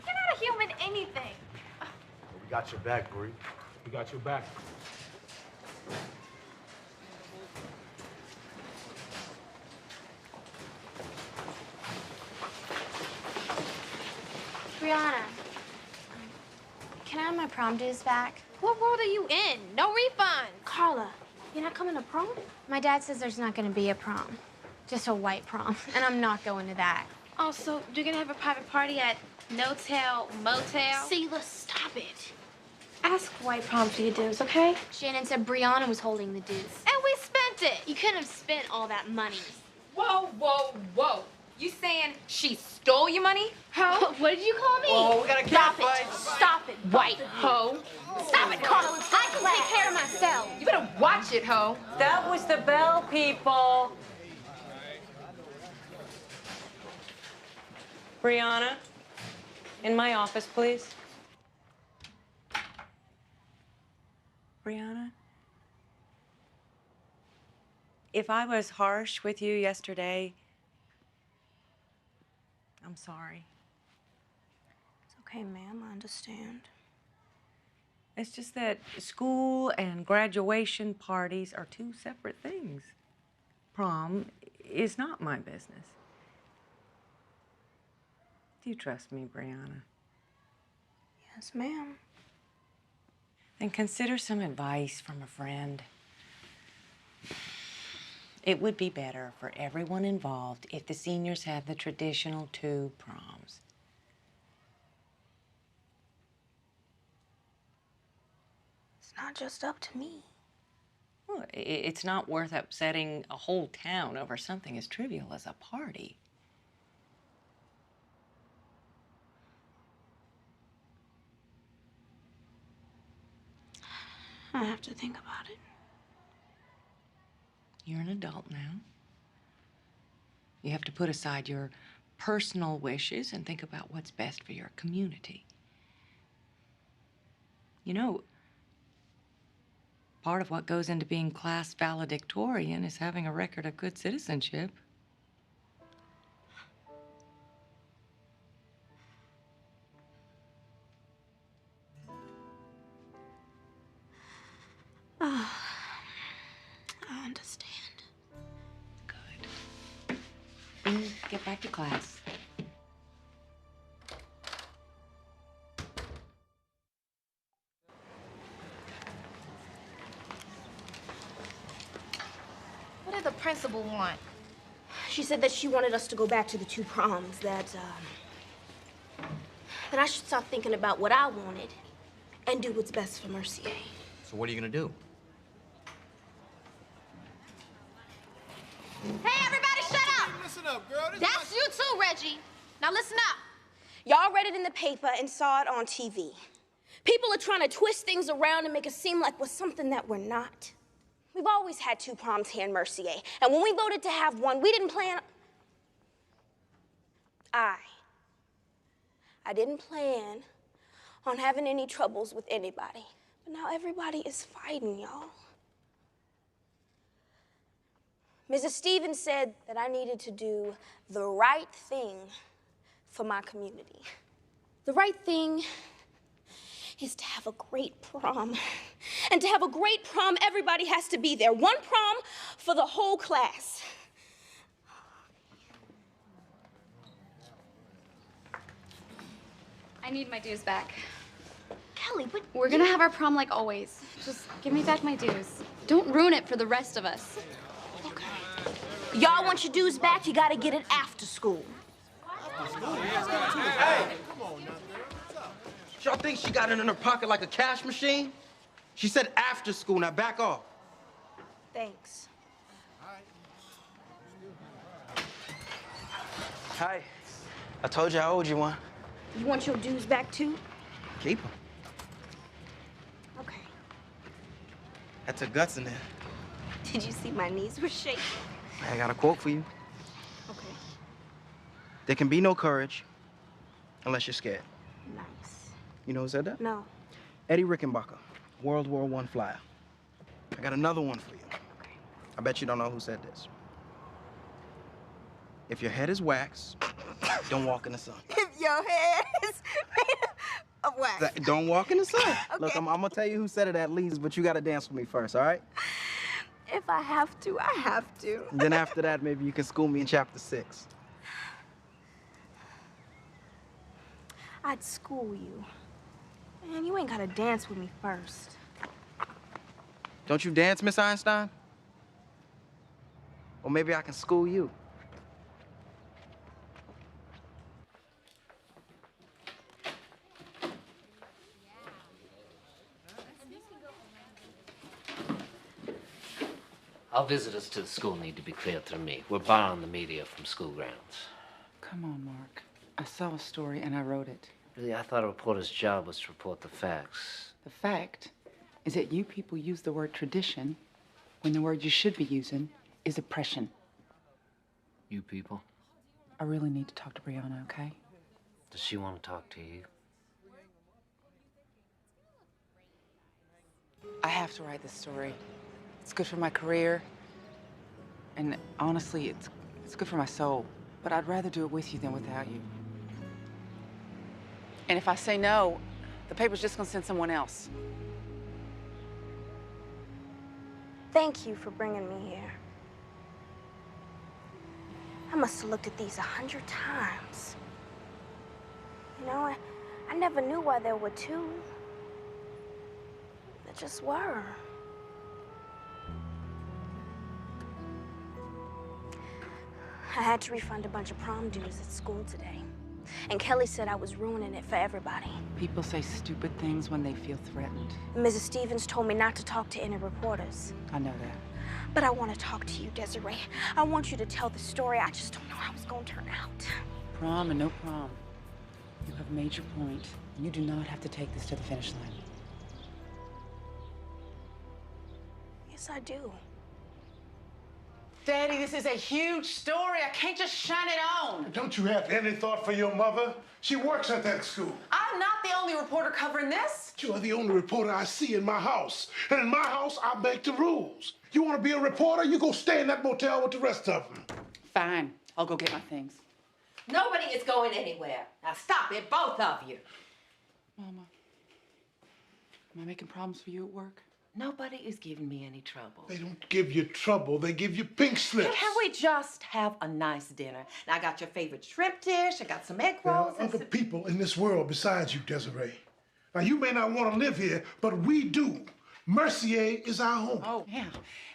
You're not a human anything. We got your back, Bree. We got your back. Brianna, can I have my prom dues back? What world are you in? No refund. Carla, you're not coming to prom? My dad says there's not gonna be a prom. Just a white prom, and I'm not going to that. Oh, so you're gonna have a private party at No-Tell Motel? Seela, stop it. Ask white prom for your dues, okay? Shannon said Brianna was holding the dues. And we spent it. You couldn't have spent all that money. Whoa, whoa, whoa. You saying she stole your money? Ho? What did you call me? Oh, we got a cat Stop fight. it. Stop it. White hoe. Stop it, Carla. I can take care of myself. You better watch it, ho. That was the bell, people. Brianna, in my office, please. Brianna? If I was harsh with you yesterday, I'm sorry. It's okay, ma'am. I understand. It's just that school and graduation parties are two separate things. Prom is not my business. Do you trust me, Brianna? Yes, ma'am. Then consider some advice from a friend. It would be better for everyone involved if the seniors had the traditional 2 proms. It's not just up to me. Well, it's not worth upsetting a whole town over something as trivial as a party. I have to think about it. You're an adult now. You have to put aside your personal wishes and think about what's best for your community. You know, part of what goes into being class valedictorian is having a record of good citizenship. I understand. Please get back to class. What did the principal want? She said that she wanted us to go back to the 2 proms, that I should start thinking about what I wanted and do what's best for Mercier. So what are you gonna do? Hey, everybody, shut up! Listen up, girl. That's you too, Reggie. Now listen up. Y'all read it in the paper and saw it on TV. People are trying to twist things around and make it seem like we're something that we're not. We've always had 2 proms here in Mercier, and when we voted to have one, we didn't plan... I didn't plan on having any troubles with anybody. But now everybody is fighting, y'all. Mrs. Stevens said that I needed to do the right thing for my community. The right thing is to have a great prom. And to have a great prom, everybody has to be there. 1 prom for the whole class. I need my dues back. Kelly, but... We're gonna have our prom like always. Just give me back my dues. Don't ruin it for the rest of us. Y'all want your dues back, you gotta get it after school. Hey! Y'all think she got it in her pocket like a cash machine? She said after school, now back off. Thanks. Hi. I told you I owed you one. You want your dues back too? Keep them. Okay. That took guts in there. Did you see my knees were shaking? I got a quote for you. Okay. There can be no courage unless you're scared. Nice. You know who said that? No. Eddie Rickenbacker, World War I flyer. I got another one for you. Okay. I bet you don't know who said this. If your head is wax, don't walk in the sun. If your head is made of wax. Don't walk in the sun. Okay. Look, I'm gonna tell you who said it at least, but you gotta dance with me first, all right? If I have to, I have to. Then after that, maybe you can school me in chapter 6. I'd school you. Man, you ain't gotta dance with me first. Don't you dance, Miss Einstein? Or maybe I can school you. Our visitors to the school need to be cleared through me. We're barring the media from school grounds. Come on, Mark. I saw a story and I wrote it. Really, I thought a reporter's job was to report the facts. The fact is that you people use the word tradition when the word you should be using is oppression. You people? I really need to talk to Brianna, okay? Does she want to talk to you? I have to write this story. It's good for my career. And honestly, it's good for my soul. But I'd rather do it with you than without you. And if I say no, the paper's just gonna send someone else. Thank you for bringing me here. I must have looked at these 100 times. You know, I never knew why there were 2. There just were. I had to refund a bunch of prom dues at school today. And Kelly said I was ruining it for everybody. People say stupid things when they feel threatened. Mrs. Stevens told me not to talk to any reporters. I know that. But I want to talk to you, Desiree. I want you to tell the story. I just don't know how it's going to turn out. Prom and no prom. You have made your point. You do not have to take this to the finish line. Yes, I do. Daddy, this is a huge story. I can't just shine it on. Don't you have any thought for your mother? She works at that school. I'm not the only reporter covering this. You are the only reporter I see in my house. And in my house, I make the rules. You want to be a reporter? You go stay in that motel with the rest of them. Fine. I'll go get my things. Nobody is going anywhere. Now stop it, both of you. Mama, am I making problems for you at work? Nobody is giving me any trouble. They don't give you trouble. They give you pink slips. Can we just have a nice dinner? Now, I got your favorite shrimp dish. I got some egg There rolls. are other people in this world besides you, Desiree. Now, you may not want to live here, but we do. Mercier is our home. Oh, yeah.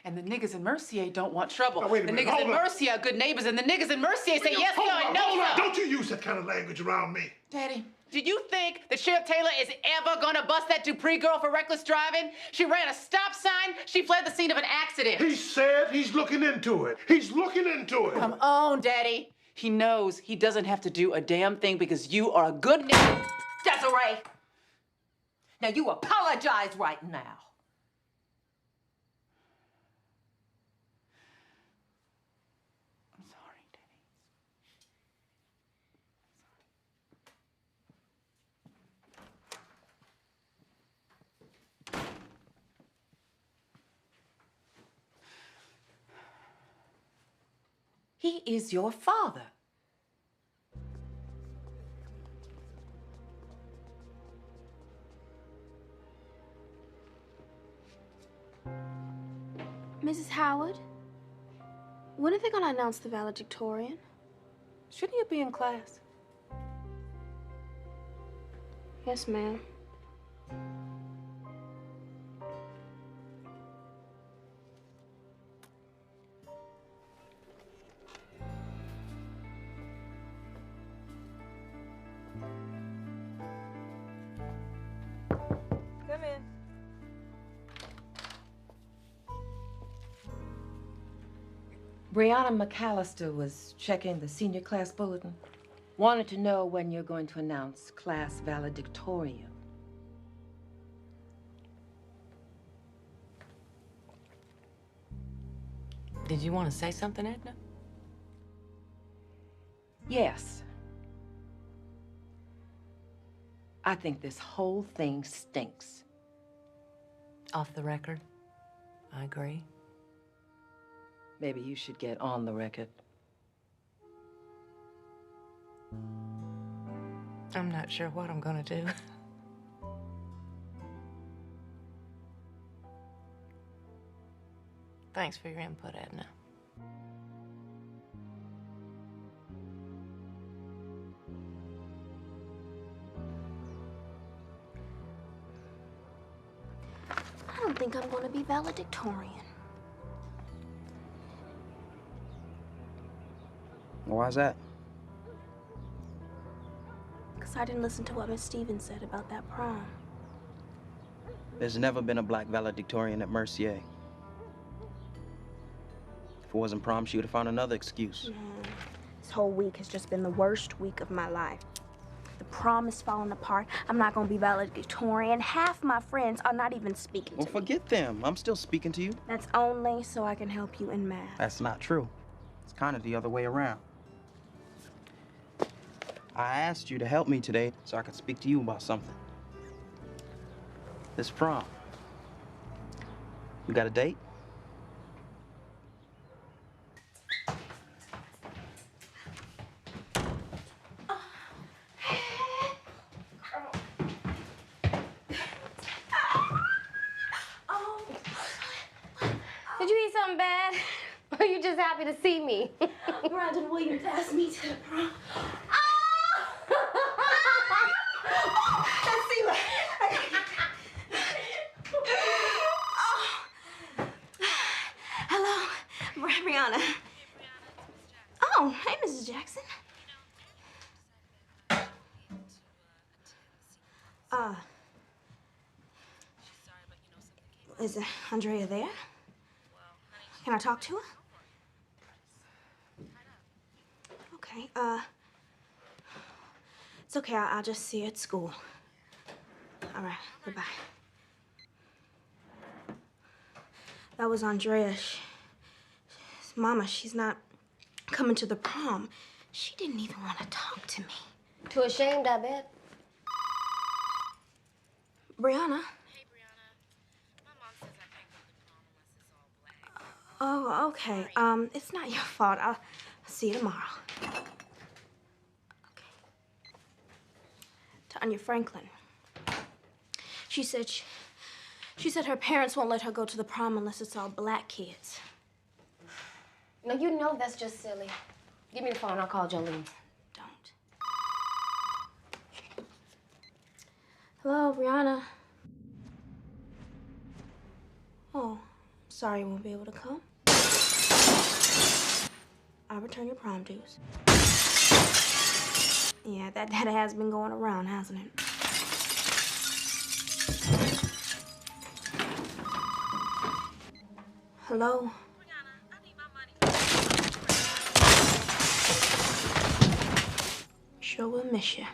And the niggas in Mercier don't want trouble. Now, wait a the minute, niggas in hold up. Mercier are good neighbors, and the niggas in Mercier say yes, Hold sir, up, and no, hold up. sir. Don't you use that kind of language around me. Daddy, do you think that Sheriff Taylor is ever gonna bust that Dupree girl for reckless driving? She ran a stop sign. She fled the scene of an accident. He said he's looking into it. He's looking into it. Come on, Daddy. He knows he doesn't have to do a damn thing because you are a good nigga. Desiree, now you apologize right now. I'm sorry, Daddy. He is your father. Mrs. Howard, when are they going to announce the valedictorian? Shouldn't you be in class? Yes, ma'am. Come in. Brianna McAllister was checking the senior class bulletin. Wanted to know when you're going to announce class valedictorian. Did you want to say something, Edna? Yes. I think this whole thing stinks. Off the record, I agree. Maybe you should get on the record. I'm not sure what I'm gonna do. Thanks for your input, Edna. I don't think I'm going to be valedictorian. Why's that? Because I didn't listen to what Miss Stevens said about that prom. There's never been a black valedictorian at Mercier. If it wasn't prom, she would have found another excuse. This whole week has just been the worst week of my life. The prom is falling apart. I'm not going to be valedictorian. Half my friends are not even speaking Well, to me. forget them. I'm still speaking to you. That's only so I can help you in math. That's not true. It's kind of the other way around. I asked you to help me today so I could speak to you about something. This prom. You got a date? Did you eat something bad? Or are you just happy to see me? Brandon Williams asked me to the prom. Let's see what... Hello, Brianna. Oh, Oh, hey, Mrs. Jackson. Is Andrea there? Can I talk to her? Okay, it's okay. I'll just see you at school. All right, goodbye. That was Andrea. Mama, she's not coming to the prom. She didn't even want to talk to me. Too ashamed, I bet. Brianna? Hey, Brianna. My mom says I can't go to the prom unless it's all black. Oh, okay. It's not your fault. I'll see you tomorrow. Okay. Tanya Franklin. She said her parents won't let her go to the prom unless it's all black kids. No, you know that's just silly. Give me the phone. I'll call Jolene. Hello, Brianna. Oh, sorry you won't be able to come. I'll return your prom dues. Yeah, that has been going around, hasn't it? Hello? Brianna, I need my money. Sure will miss you.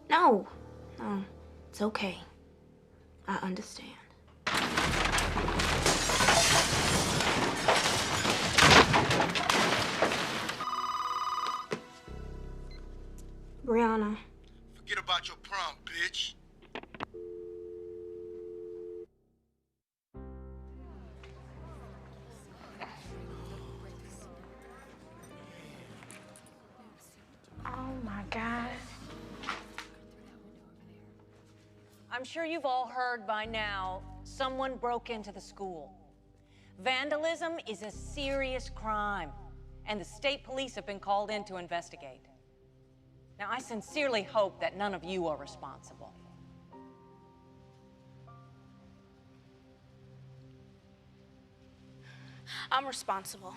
No, it's okay. I understand. Brianna. Forget about your prom, bitch. Oh my God. I'm sure you've all heard by now, someone broke into the school. Vandalism is a serious crime, and the state police have been called in to investigate. Now, I sincerely hope that none of you are responsible. I'm responsible.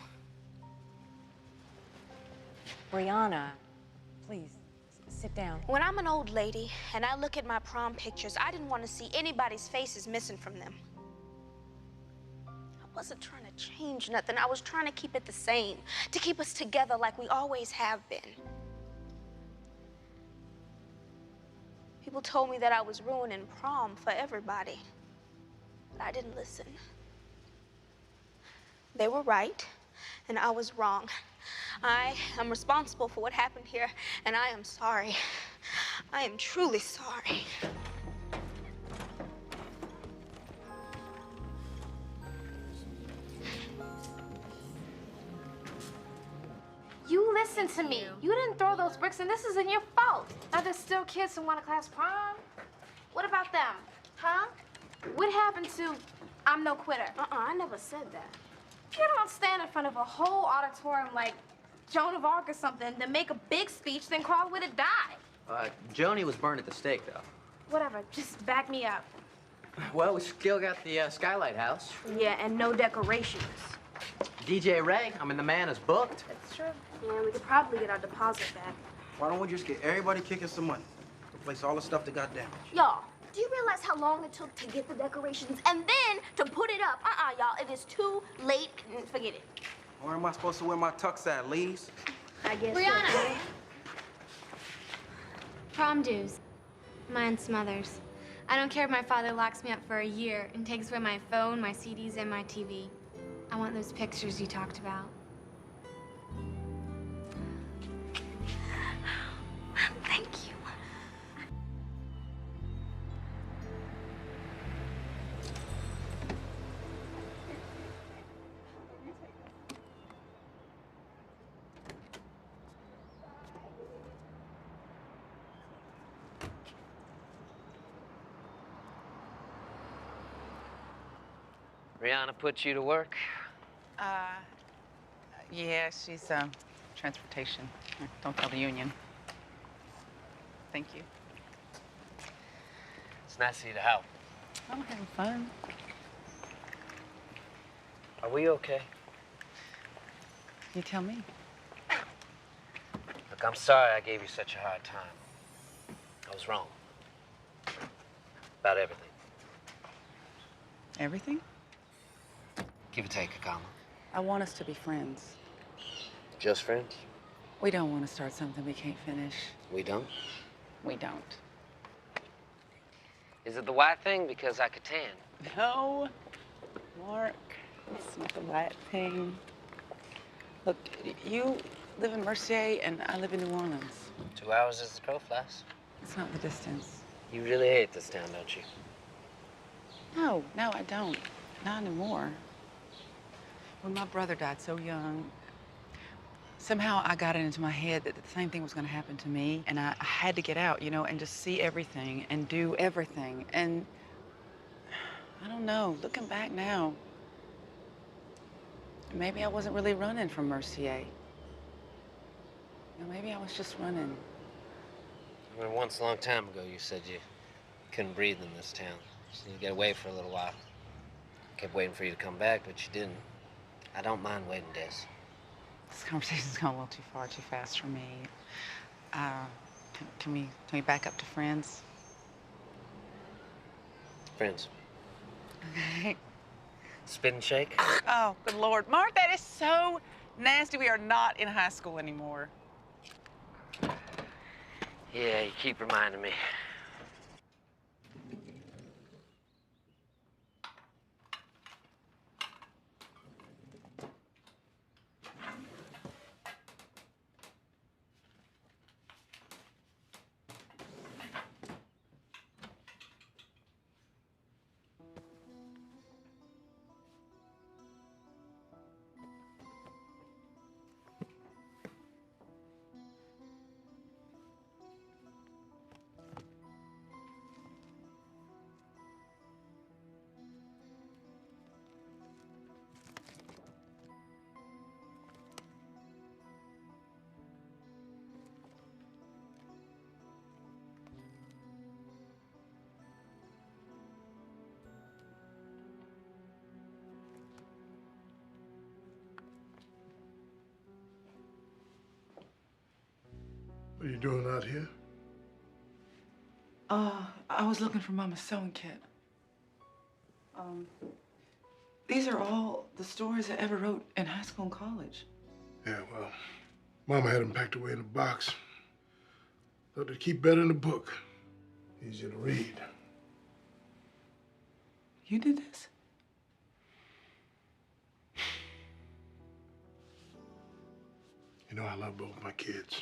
Brianna, please, sit down. When I'm an old lady and I look at my prom pictures, I didn't want to see anybody's faces missing from them. I wasn't trying to change nothing. I was trying to keep it the same, to keep us together like we always have been. People told me that I was ruining prom for everybody, but I didn't listen. They were right, and I was wrong. I am responsible for what happened here, and I am sorry. I am truly sorry. You listen to me. You didn't throw those bricks, and this isn't your fault. Now there's still kids who want a class prom. What about them? Huh? What happened to I'm no quitter? I never said that. You don't stand in front of a whole auditorium like Joan of Arc or something, then make a big speech, then crawl with a die. Joni was burned at the stake, though. Whatever, just back me up. Well, we still got the Skylight House. Yeah, and no decorations. DJ Ray, I mean, the man is booked. That's true. Yeah, we could probably get our deposit back. Why don't we just get everybody kicking some money? Replace all the stuff that got damaged. Y'all, do you realize how long it took to get the decorations and then to put it up? Y'all, it is too late. Forget it. Where am I supposed to wear my tux at, Lee's? I guess Brianna! so. Prom dues. Mine's mother's. I don't care if my father locks me up for a year and takes away my phone, my CDs, and my TV. I want those pictures you talked about. Thank you. Brianna put you to work? Yeah, she's transportation. Don't tell the union. Thank you. It's nice of you to help. I'm having fun. Are we okay? You tell me. Look, I'm sorry I gave you such a hard time. I was wrong. About everything. Everything? Give or take, Akama. I want us to be friends. Just friends? We don't want to start something we can't finish. We don't? We don't. Is it the white thing? Because I could tan. No, Mark, it's not the right thing. Look, you live in Mercier and I live in New Orleans. 2 hours as the crow flies. It's not the distance. You really hate this town, don't you? No, I don't. Not anymore. When my brother died so young, somehow I got it into my head that the same thing was going to happen to me, and I had to get out, you know, and just see everything and do everything. And I don't know, looking back now, maybe I wasn't really running from Mercier. You know, maybe I was just running. I mean, once a long time ago, you said you couldn't breathe in this town. So you get away for a little while. Kept waiting for you to come back, but you didn't. I don't mind waiting, Des. This conversation's gone a little too far, too fast for me. Can we back up to friends? Friends. Okay. Spit and shake? Oh, good Lord. Mark, that is so nasty. We are not in high school anymore. Yeah, you keep reminding me. What are you doing out here? I was looking for Mama's sewing kit. These are all the stories I ever wrote in high school and college. Yeah, well, Mama had them packed away in a box. Thought they'd keep better in the book. Easier to read. You did this? You know, I love both my kids.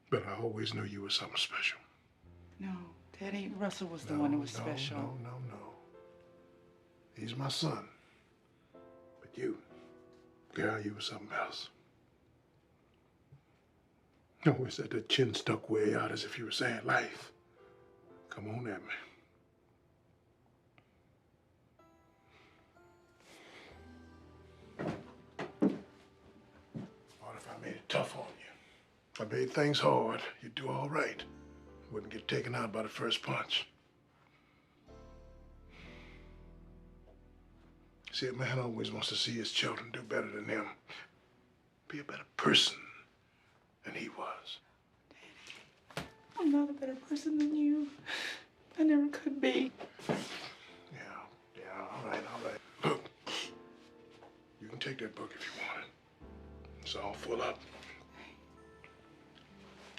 But I always knew you were something special. No, Daddy, Russell was the one who was special. No. He's my son. But you, girl, you were something else. Always had that chin stuck way out as if you were saying life. Come on at me. What if I made it tough on you? If I made things hard, you'd do all right. You wouldn't get taken out by the first punch. See, a man always wants to see his children do better than him. Be a better person than he was. I'm not a better person than you. I never could be. Yeah, all right. Look, you can take that book if you want it. It's all full up.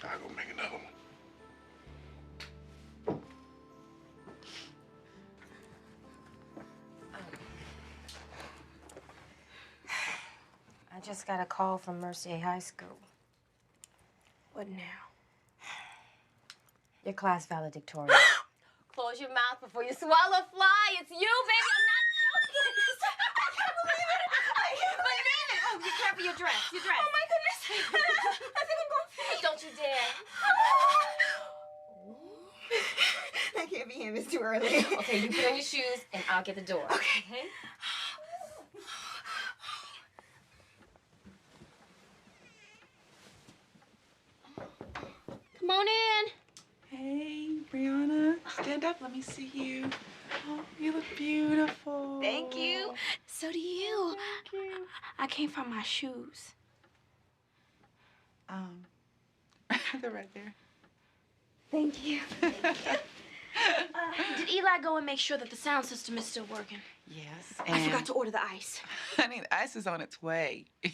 I'll go make another one. I just got a call from Mercier High School. What now? Your class valedictorian. Close your mouth before you swallow a fly. It's you, baby. I'm not joking. I can't believe it. I can't believe it. Oh, be careful your dress. Your dress. Oh, my goodness. I think I'm going to faint. Don't you dare. That can't be him. It's too early. Okay, you put on your shoes, and I'll get the door. Okay? Come on in. Hey, Brianna, stand up. Let me see you. Oh, you look beautiful. Thank you. So do you. Thank you. I can't find my shoes. They're right there. Thank you. Did Eli go and make sure that the sound system is still working? Yes, I forgot to order the ice. Honey, the ice is on its way. You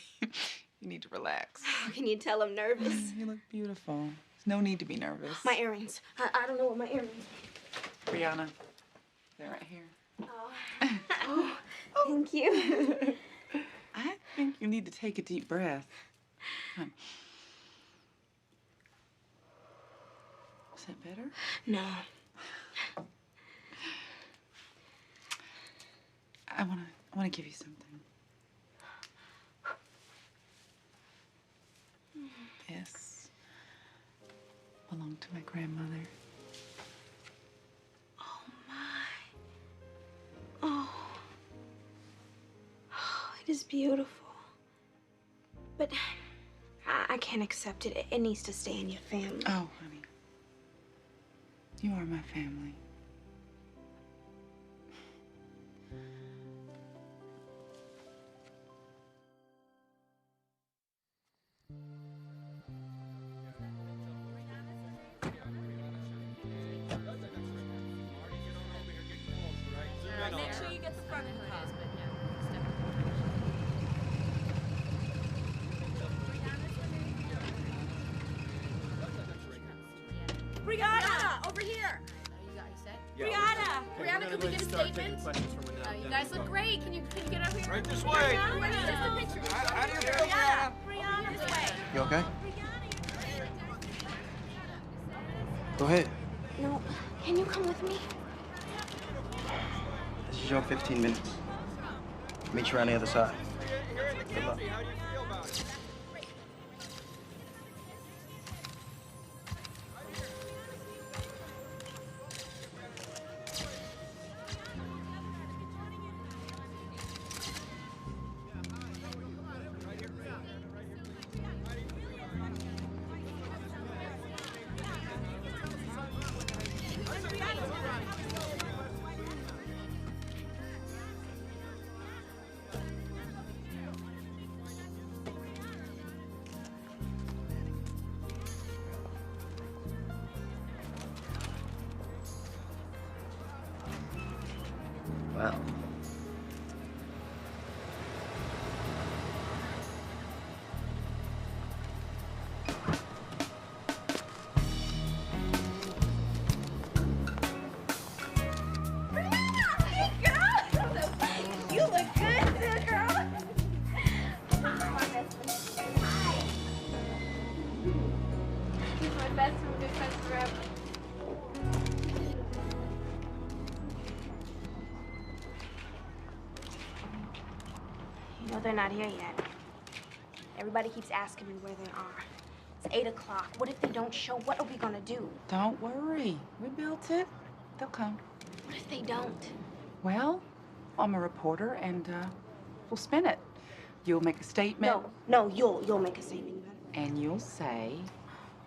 need to relax. Can you tell I'm nervous? You look beautiful. There's no need to be nervous. My earrings. I don't know what my earrings are. Brianna, they're right here. Oh, thank you. I think you need to take a deep breath. Come on. Is that better? No. I wanna give you something. This belonged to my grandmother. Oh, my. Oh. Oh, it is beautiful. But I can't accept it. It needs to stay in your family. Oh, honey. You are my family. Make sure you get the front of the husband. Brianna, over here. You set? Brianna. Brianna, can we get a statement? You guys look great. Can you get over here? Right this way. Brianna, just a picture. How do you feel, Brianna? Brianna, this way. You okay? Go ahead. No. Can you come with me? This is your 15 minutes. Meet you on the other side. Good luck. Wow. You look good too, girl. He's my best friend. We've been friends forever. You know they're not here yet. Everybody keeps asking me where they are. It's 8 o'clock. What if they don't show? What are we gonna do? Don't worry. We built it. They'll come. What if they don't? Well, I'm a reporter, and we'll spin it. You'll make a statement. No, you'll make a statement about it. And you'll say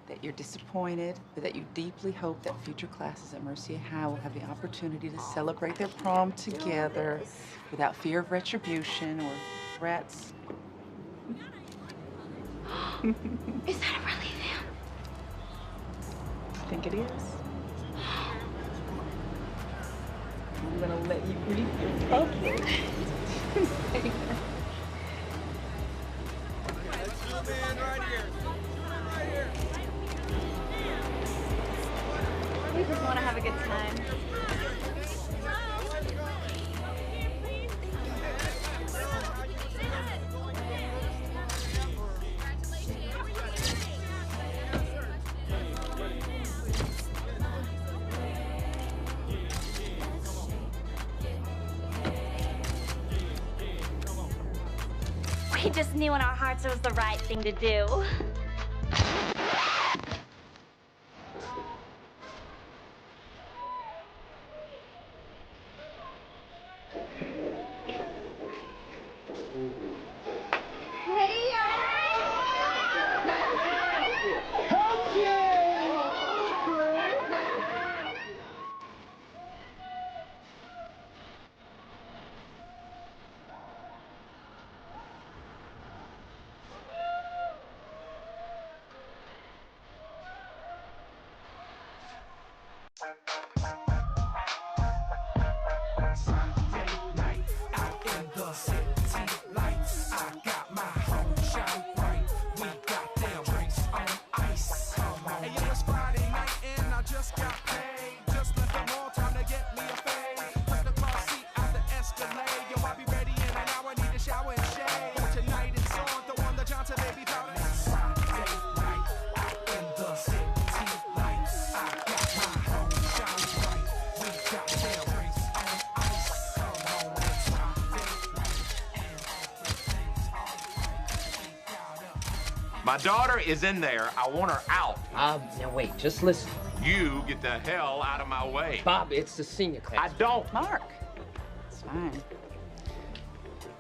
that you're disappointed, but that you deeply hope that future classes at Mercia High will have the opportunity to celebrate their prom together without fear of retribution or threats. Is that really them? I think it is. I'm gonna let you read your public. We just want to have a good time. We just knew in our hearts it was the right thing to do. My daughter is in there. I want her out. Now wait, just listen. You get the hell out of my way. Bob, it's the senior class. I don't. Mark, it's fine.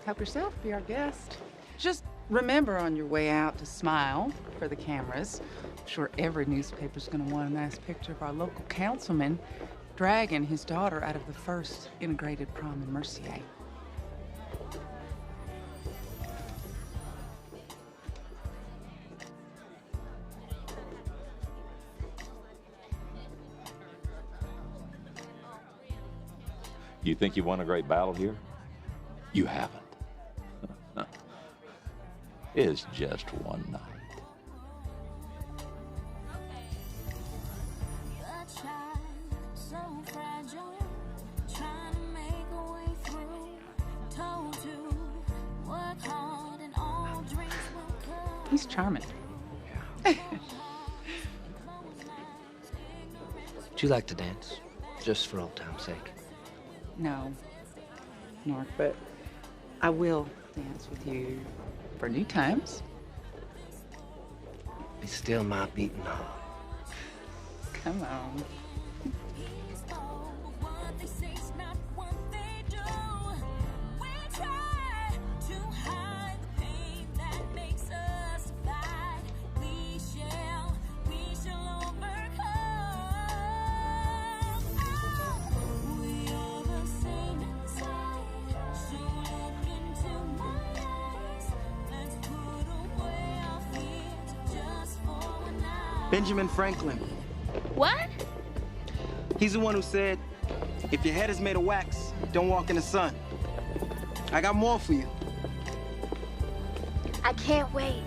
Help yourself, be our guest. Just remember on your way out to smile for the cameras. I'm sure every newspaper's gonna want a nice picture of our local councilman dragging his daughter out of the first integrated prom in Mercier. You think you won a great battle here? You haven't. It's just one night. He's charming. Would you like to dance? Just for old time's sake. No, Mark, but I will dance with you for new times. Be still my beating heart. Come on. Benjamin Franklin. What? He's the one who said, if your head is made of wax, don't walk in the sun. I got more for you. I can't wait.